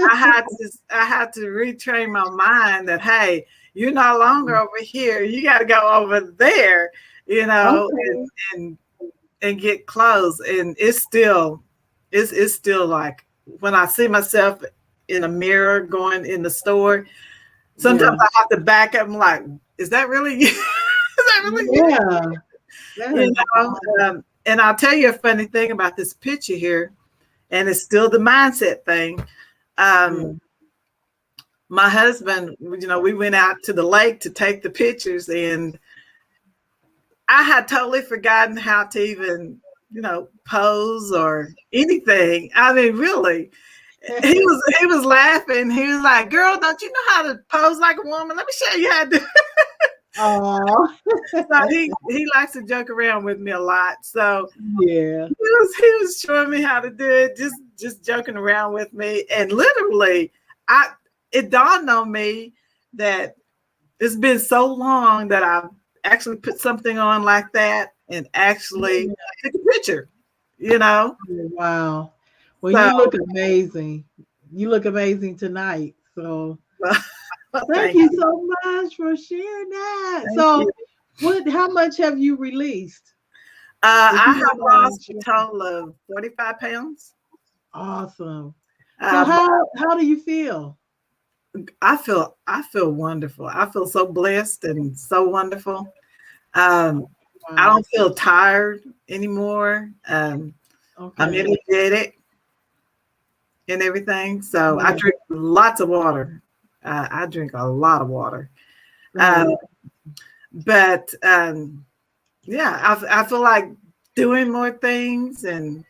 I had to retrain my mind that, hey, you're no longer over here. You got to go over there, Okay. and and get clothes. And it's still like when I see myself in a mirror going in the store, sometimes Yeah. I have to back up and like, is that really you? Is that really you? Yeah. That You is know, and I'll tell you a funny thing about this picture here, and it's still the mindset thing. yeah. Um, my husband, we went out to the lake to take the pictures, and I had totally forgotten how to even, pose or anything. I mean, really, he was laughing. He was like, "Girl, don't you know how to pose like a woman? Let me show you how to." Oh. So he likes to joke around with me a lot. So Yeah. he was showing me how to do it, just joking around with me, and literally, I it dawned on me that it's been so long that I've actually put something on like that and actually Yeah. took a picture, you know. Wow. Well, So you look amazing. You look amazing tonight. So thank thank you you, so much for sharing that. thank you. So how much have you released? If I you don't have mind lost a sharing. total of 45 pounds. Awesome. So Um, how do you feel? I feel wonderful. I feel so blessed and so wonderful. Um, I Wow. don't feel tired anymore. I'm Okay. energetic and everything. So I Yeah. drink lots of water. I drink a lot of water. Um, Right. but yeah, I feel like doing more things and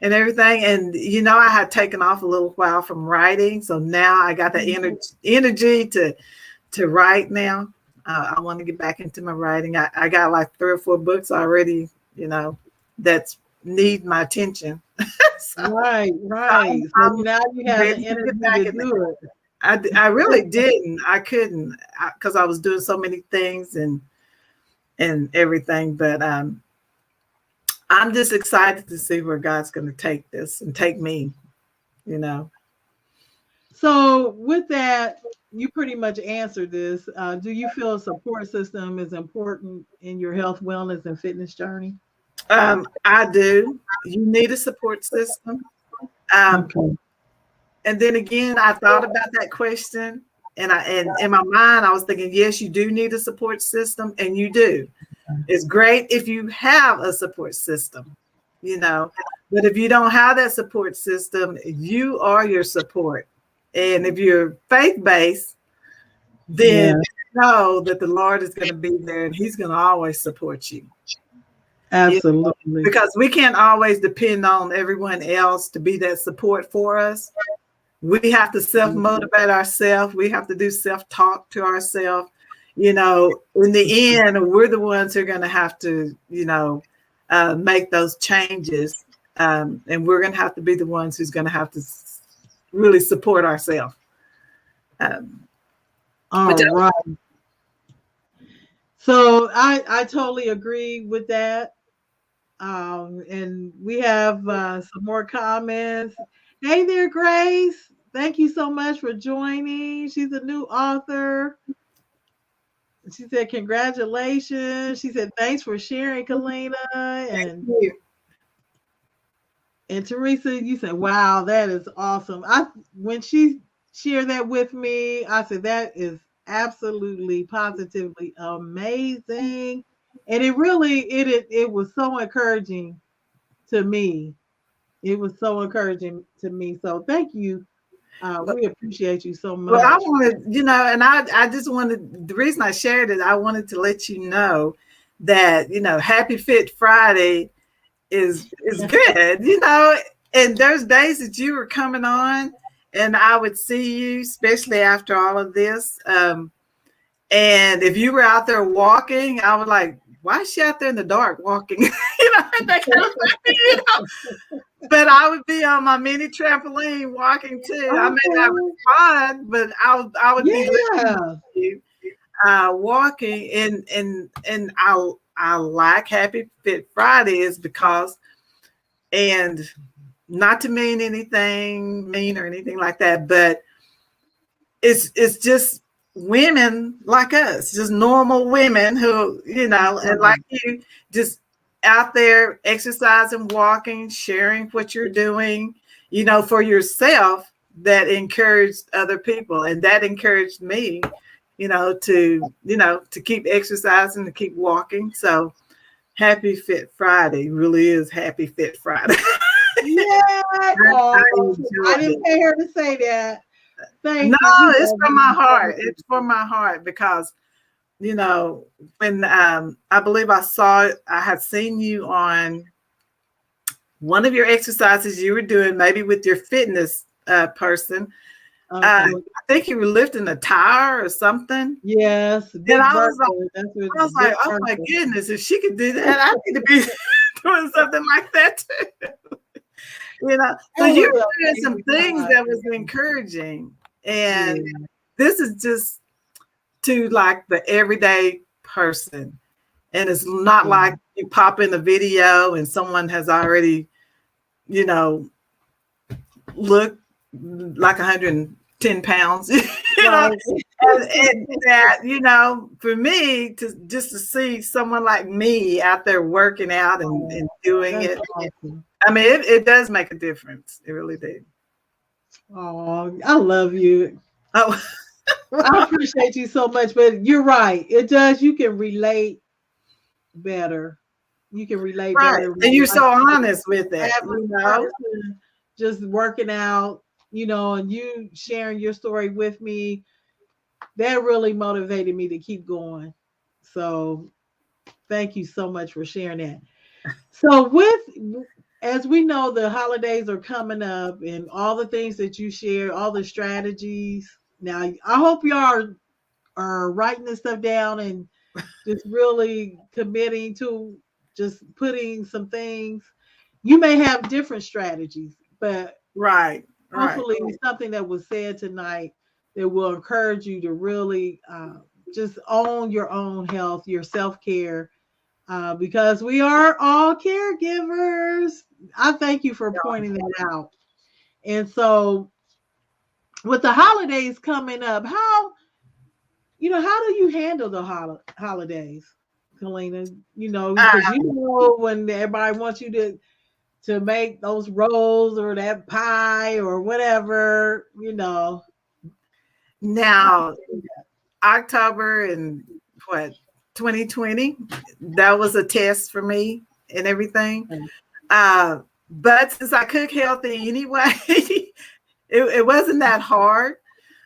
everything. And I had taken off a little while from writing, so now I got the energy to write now. I want to get back into my writing. I got like 3 or 4 books already, that's need my attention. so, Right. so Right. So I'm now you have the ready to get energy back to in there. do it. I really didn't. I couldn't because I was doing so many things and everything. But I'm just excited to see where God's going to take this and take me. You know. So with that, you pretty much answered this. Do you feel a support system is important in your health, wellness, and fitness journey? I do. You need a support system. Um, Okay. and then again, I thought about that question, and in my mind, I was thinking, yes, you do need a support system, and you do. It's great if you have a support system, you know. But if you don't have that support system, you are your support. And if you're faith based, then Yeah, know that the Lord is going to be there and He's going to always support you. You know, absolutely. because we can't always depend on everyone else to be that support for us. We have to self-motivate ourselves. We have to do self-talk to ourselves. In the end, we're the ones who are going to have to, make those changes. And we're going to have to be the ones who's going to have to really support ourselves. All right. So I totally agree with that. And we have some more comments. Hey there, Grace. Thank you so much for joining. She's a new author. She said, congratulations. She said, thanks for sharing, Callena. And Teresa, you said, wow, that is awesome. When she shared that with me, I said, that is absolutely positively amazing. And it really it was so encouraging to me. It was so encouraging to me. So thank you. We appreciate you so much. Well, I wanted, and I just wanted, the reason I shared it, I wanted to let you know that, Happy Fit Friday is good, and there's days that you were coming on and I would see you, especially after all of this. And if you were out there walking, I was like, why is she out there in the dark walking? That kind of thing, But I would be on my mini trampoline walking too. I may not respond, but I would be listening to you walking. And I like Happy Fit Fridays because, and not to mean anything mean or anything like that, but it's just women like us, just normal women who, and like you, just out there exercising, walking, sharing what you're doing, for yourself, that encouraged other people. And that encouraged me, to keep exercising, to keep walking. So Happy Fit Friday really is Happy Fit Friday. Yeah. I didn't pay her to say that. Thank you. It's from my heart. It's from my heart because, when I believe I had seen you on one of your exercises you were doing, maybe with your fitness person. Okay. I think you were lifting a tire or something. Yes. And I was like, oh my goodness, if she could do that, I need to be doing something like that too. So you were doing some things that was encouraging. And this is just to like the everyday person. And it's not like you pop in a video and someone has already, look like 110 pounds, and that, for me to see someone like me out there working out and doing it. Awesome. I mean, it does make a difference. It really did. Oh, I love you. Oh, I appreciate you so much, but you're right. It does. You can relate better. You can relate better. And you're so honest with it. Just working out, and you sharing your story with me, that really motivated me to keep going. So thank you so much for sharing that. So as we know, the holidays are coming up and all the things that you share, all the strategies. Now, I hope y'all are writing this stuff down and just really committing to just putting some things. You may have different strategies, but hopefully something that was said tonight that will encourage you to really just own your own health, your self-care, because we are all caregivers. I thank you for pointing that out. And so with the holidays coming up, how do you handle the holidays, Callena? Because when everybody wants you to make those rolls or that pie or whatever, Now, October and 2020, that was a test for me and everything. But since I cook healthy anyway, it wasn't that hard.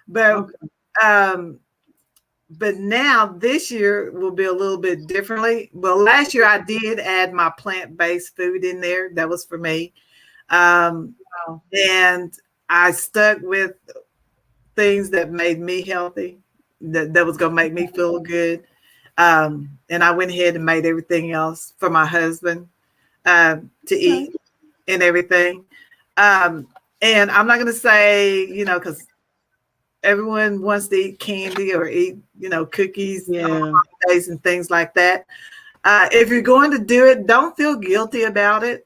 But but now this year will be a little bit differently. Well, last year I did add my plant-based food in there. That was for me. And I stuck with things that made me healthy, that was going to make me feel good. And I went ahead and made everything else for my husband to eat and everything. And I'm not going to say, because everyone wants to eat candy or eat, cookies on holidays and things like that. If you're going to do it, don't feel guilty about it.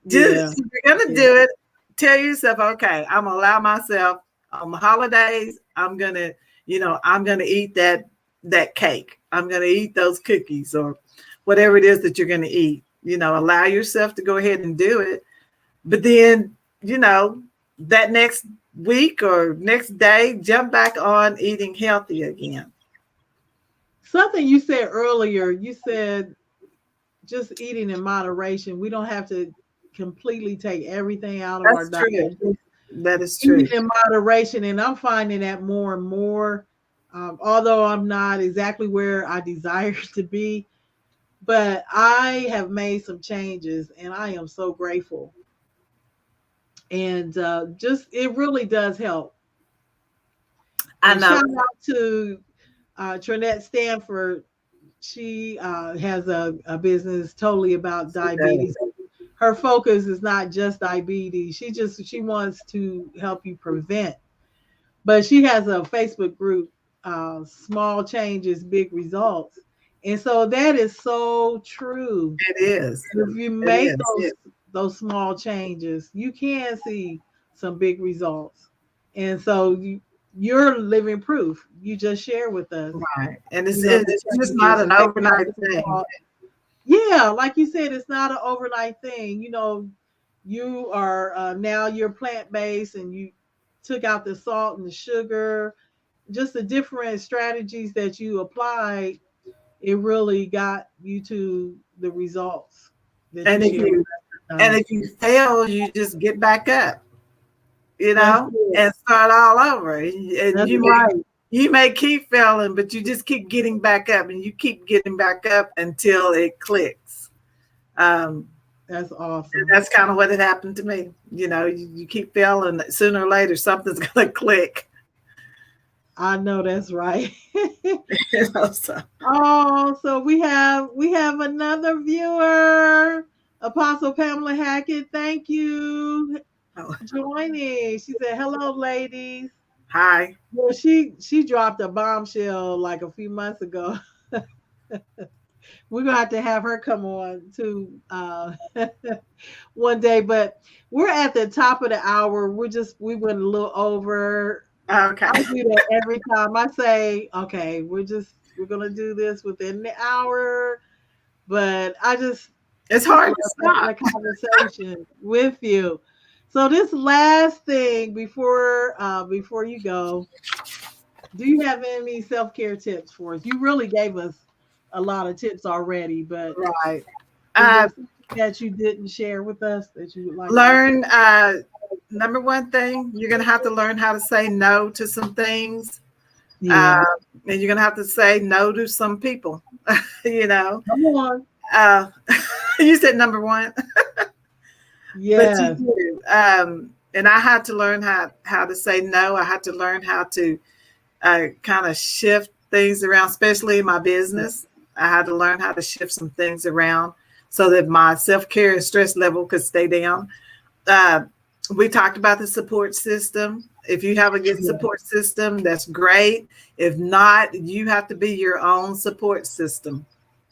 Just if you're going to do it, tell yourself, okay, I'm gonna allow myself on the holidays. I'm gonna eat that cake. I'm gonna eat those cookies or whatever it is that you're gonna eat. Allow yourself to go ahead and do it. But then, that next week or next day, jump back on eating healthy again. Something you said earlier, you said just eating in moderation. We don't have to completely take everything out of our diet. That is true. Eat in moderation, and I'm finding that more and more. Although I'm not exactly where I desire to be, but I have made some changes, and I am so grateful. And just it really does help. I know. Shout out to Trinette Stanford. She has a business totally about diabetes. Her focus is not just diabetes. She wants to help you prevent. But she has a Facebook group, Small Changes, Big Results. And so that is so true. It is. If you make those small changes, you can see some big results. And so you're living proof. You just share with us. Right. And it's just not an overnight thing. Yeah, like you said, it's not an overnight thing. You are now you're plant-based and you took out the salt and the sugar, just the different strategies that you applied, it really got you to the results. And if you fail, you just get back up, and start all over. And you may keep failing, but you just keep getting back up, and you keep getting back up until it clicks. That's awesome. That's kind of what had happened to me. You keep failing. Sooner or later, something's going to click. I know that's right. So. Oh, so we have another viewer, Apostle Pamela Hackett. Thank you joining. She said, "Hello, ladies." Hi. Well, she dropped a bombshell like a few months ago. We're gonna have her come on too one day, but we're at the top of the hour. We went a little over. Okay. I do that every time. I say, okay, we're gonna do this within the hour, but it's hard to stop a conversation with you. So this last thing before you go, do you have any self-care tips for us? You really gave us a lot of tips already, but right. That you didn't share with us that you would like learn. Number one thing, you're going to have to learn how to say no to some things. And you're going to have to say no to some people, Come on. You said number one. Yeah. But you do. And I had to learn how to say no. I had to learn how to kind of shift things around, especially in my business. I had to learn how to shift some things around so that my self-care and stress level could stay down. We talked about the support system. If you have a good support system, that's great. If not, you have to be your own support system.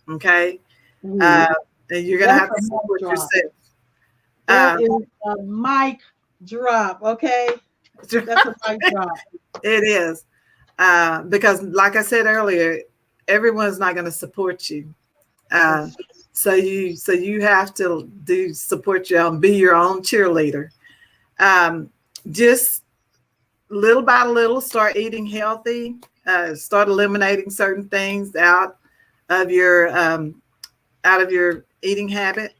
Okay. And you're going to have to support yourself. That is a mic drop. Okay. That's a mic drop. It is. Because like I said earlier, everyone's not going to support you. So you have to support your own, be your own cheerleader. Just little by little, start eating healthy. Start eliminating certain things out of your eating habit.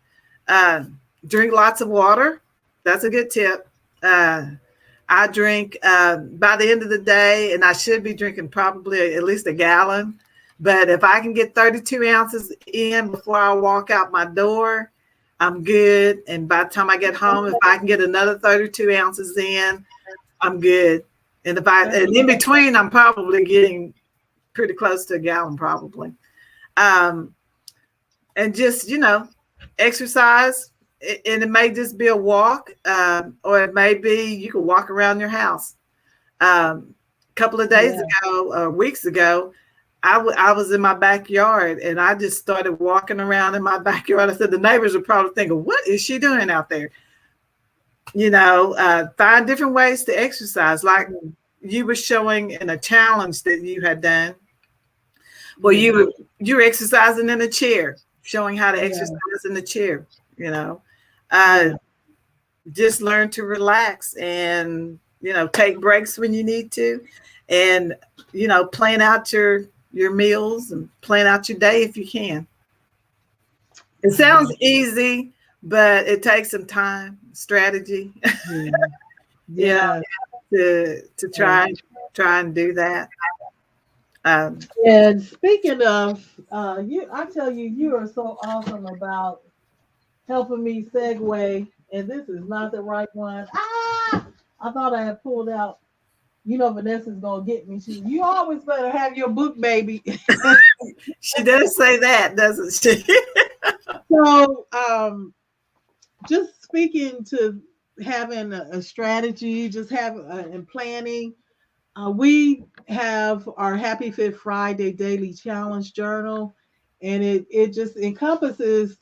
Drink lots of water. That's a good tip. I drink by the end of the day, and I should be drinking probably at least a gallon. But if I can get 32 ounces in before I walk out my door, I'm good. And by the time I get home, if I can get another 32 ounces in, I'm good. And and in between, I'm probably getting pretty close to a gallon, probably. Um, and just, exercise. And it may just be a walk, or it may be you can walk around your house. A couple of days Yeah. ago, weeks ago, I was in my backyard and I just started walking around in my backyard. I said the neighbors are probably thinking, "What is she doing out there?" Find different ways to exercise, like you were showing in a challenge that you had done. Well, Yeah. you're exercising in a chair, showing how to Yeah. exercise in the chair. Uh, Yeah. just learn to relax and take breaks when you need to, and plan out your meals and plan out your day if you can. It sounds easy, but it takes some time, strategy, Yeah. you know, Yeah. to try and do that. Um, And speaking of you, I tell you, you are so awesome about helping me segue. And this is not the right one. Ah, I thought I had pulled out. You know, Vanessa's gonna get me. You always better have your book, baby. she does say that, doesn't she? So, just speaking to having a strategy, just have and planning. We have our Happy Fit Friday daily challenge journal, and it just encompasses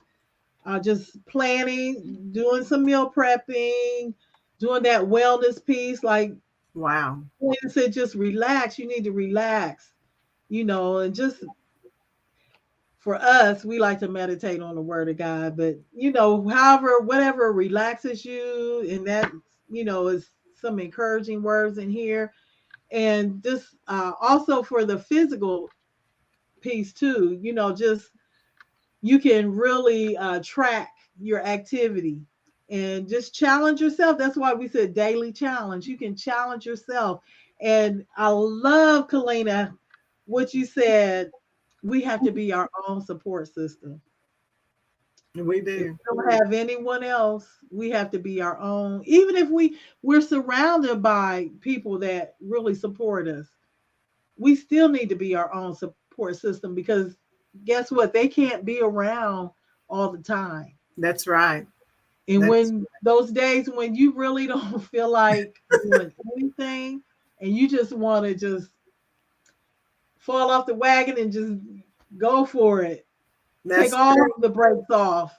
just planning, doing some meal prepping, doing that wellness piece. Like Wow, Quinn said, just relax. You need to relax, and just for us, we like to meditate on the word of God, but however, whatever relaxes you, and that, is some encouraging words in here. And just also for the physical piece too, just you can really track your activity and just challenge yourself. That's why we said daily challenge. You can challenge yourself. And I love, Callena, what you said. We have to be our own support system. we If do. we don't have anyone else, we have to be our own. Even if we're surrounded by people that really support us, we still need to be our own support system, because guess what? They can't be around all the time. That's right. And That's when those days when you really don't feel like doing anything and you just want to just fall off the wagon and just go for it, take that's all true. the brakes off.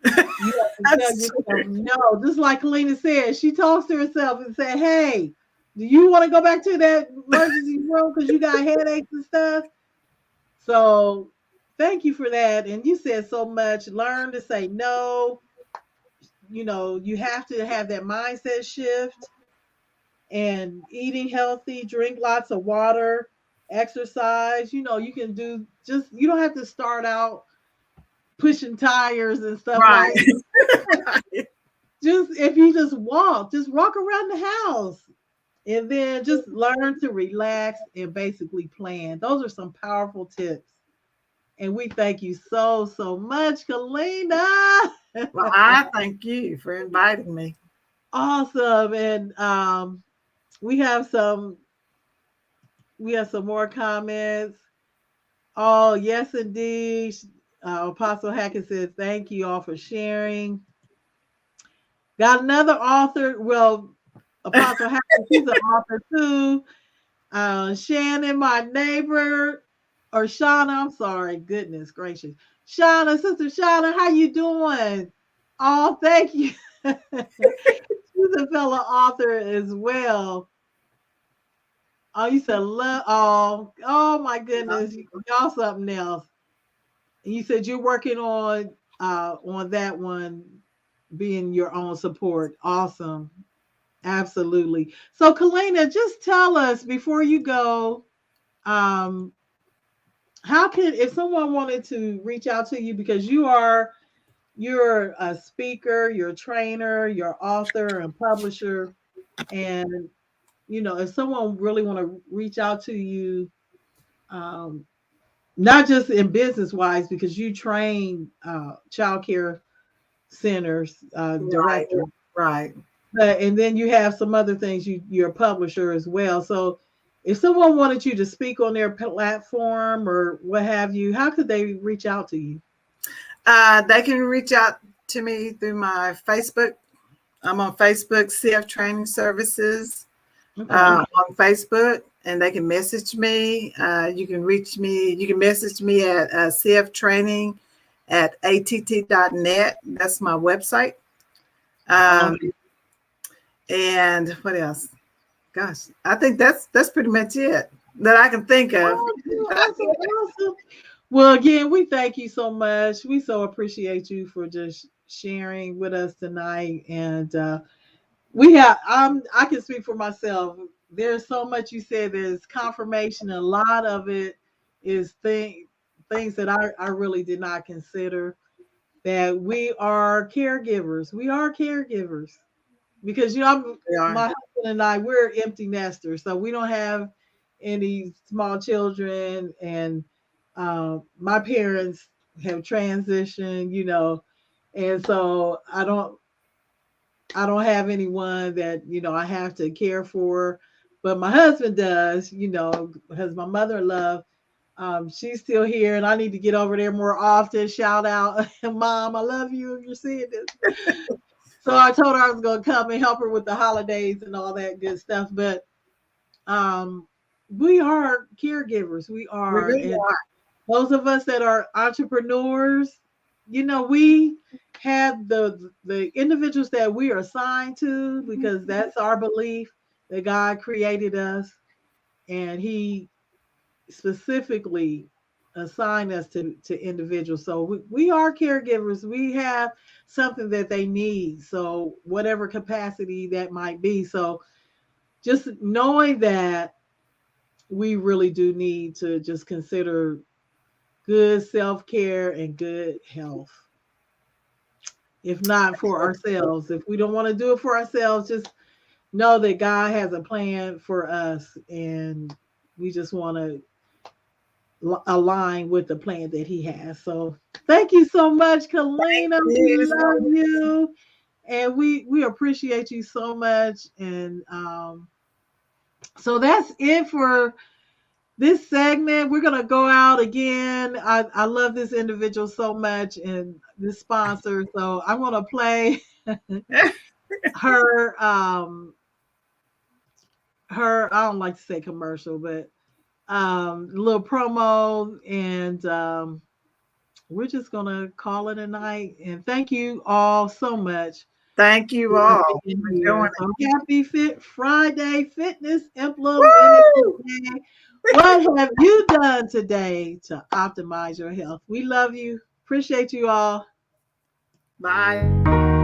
You have to tell That's yourself true. no. Just like Callena said, she talks to herself and said, "Hey, do you want to go back to that emergency room because you got headaches and stuff?" So thank you for that. And you said so much. Learn to say no. You have to have that mindset shift, and eating healthy, drink lots of water, exercise. You can do, just, you don't have to start out pushing tires and stuff, Right. right? Just if you just walk around the house, and then just learn to relax and basically plan. Those are some powerful tips. And we thank you so, so much, Callena. Well, I thank you for inviting me. Awesome. And we have some we have some more comments. Oh, yes, indeed. Apostle Hackett says, thank you all for sharing. Got another author. Well, Apostle Hackett, she's an author too. Shannon, my neighbor, or Shauna, I'm sorry, goodness gracious. Shauna, Sister Shauna, how you doing? Oh, thank you. She's a fellow author as well. Oh, you said love. Oh my goodness, y'all something else. And you said you're working on that one, being your own support. Awesome. Absolutely. So Callena, just tell us before you go, um, how can, if someone wanted to reach out to you, because you're a speaker, you're a trainer, you're author and publisher, and if someone really want to reach out to you, um, not just in business wise, because you train childcare centers Right. director. Right. And then you have some other things. You're a publisher as well. So if someone wanted you to speak on their platform or what have you, how could they reach out to you? They can reach out to me through my Facebook. I'm on Facebook, CF Training Services Okay. on Facebook, and they can message me. You can reach me. You can message me at CF Training at att.net. That's my website. Okay. And what else? Gosh, I think that's pretty much it that I can think of. Awesome, awesome, awesome. Well, again, we thank you so much. We so appreciate you for just sharing with us tonight. And we have I can speak for myself. There's so much you said. There's confirmation. A lot of it is things that I really did not consider. That we are caregivers. We are caregivers because We are. my husband and I, we're empty nesters, so we don't have any small children, and my parents have transitioned, and so I don't have anyone that I have to care for, but my husband does, because my mother-in-law, she's still here, and I need to get over there more often. Shout out, Mom, I love you if you're seeing this. So I told her I was going to come and help her with the holidays and all that good stuff. But um, we are caregivers. We We are, really and are. those of us that are entrepreneurs, we have the individuals that we are assigned to because that's our belief that God created us, and He specifically assign us to individuals. So we are caregivers. We have something that they need. So whatever capacity that might be. So just knowing that we really do need to just consider good self-care and good health. If not for ourselves, if we don't want to do it for ourselves, just know that God has a plan for us, and we just want to align with the plan that he has. So thank you so much, Callena. We Yes. love you. And we appreciate you so much. And so that's it for this segment. We're gonna go out again. I love this individual so much and this sponsor. So I'm gonna play her her I don't like to say commercial, but little promo, and we're just gonna call it a night. And thank you all so much Thank you for all being for here. joining. So happy Fit Friday, fitness implemented Woo! today. What have you done today to optimize your health? We love you. Appreciate you all. Bye.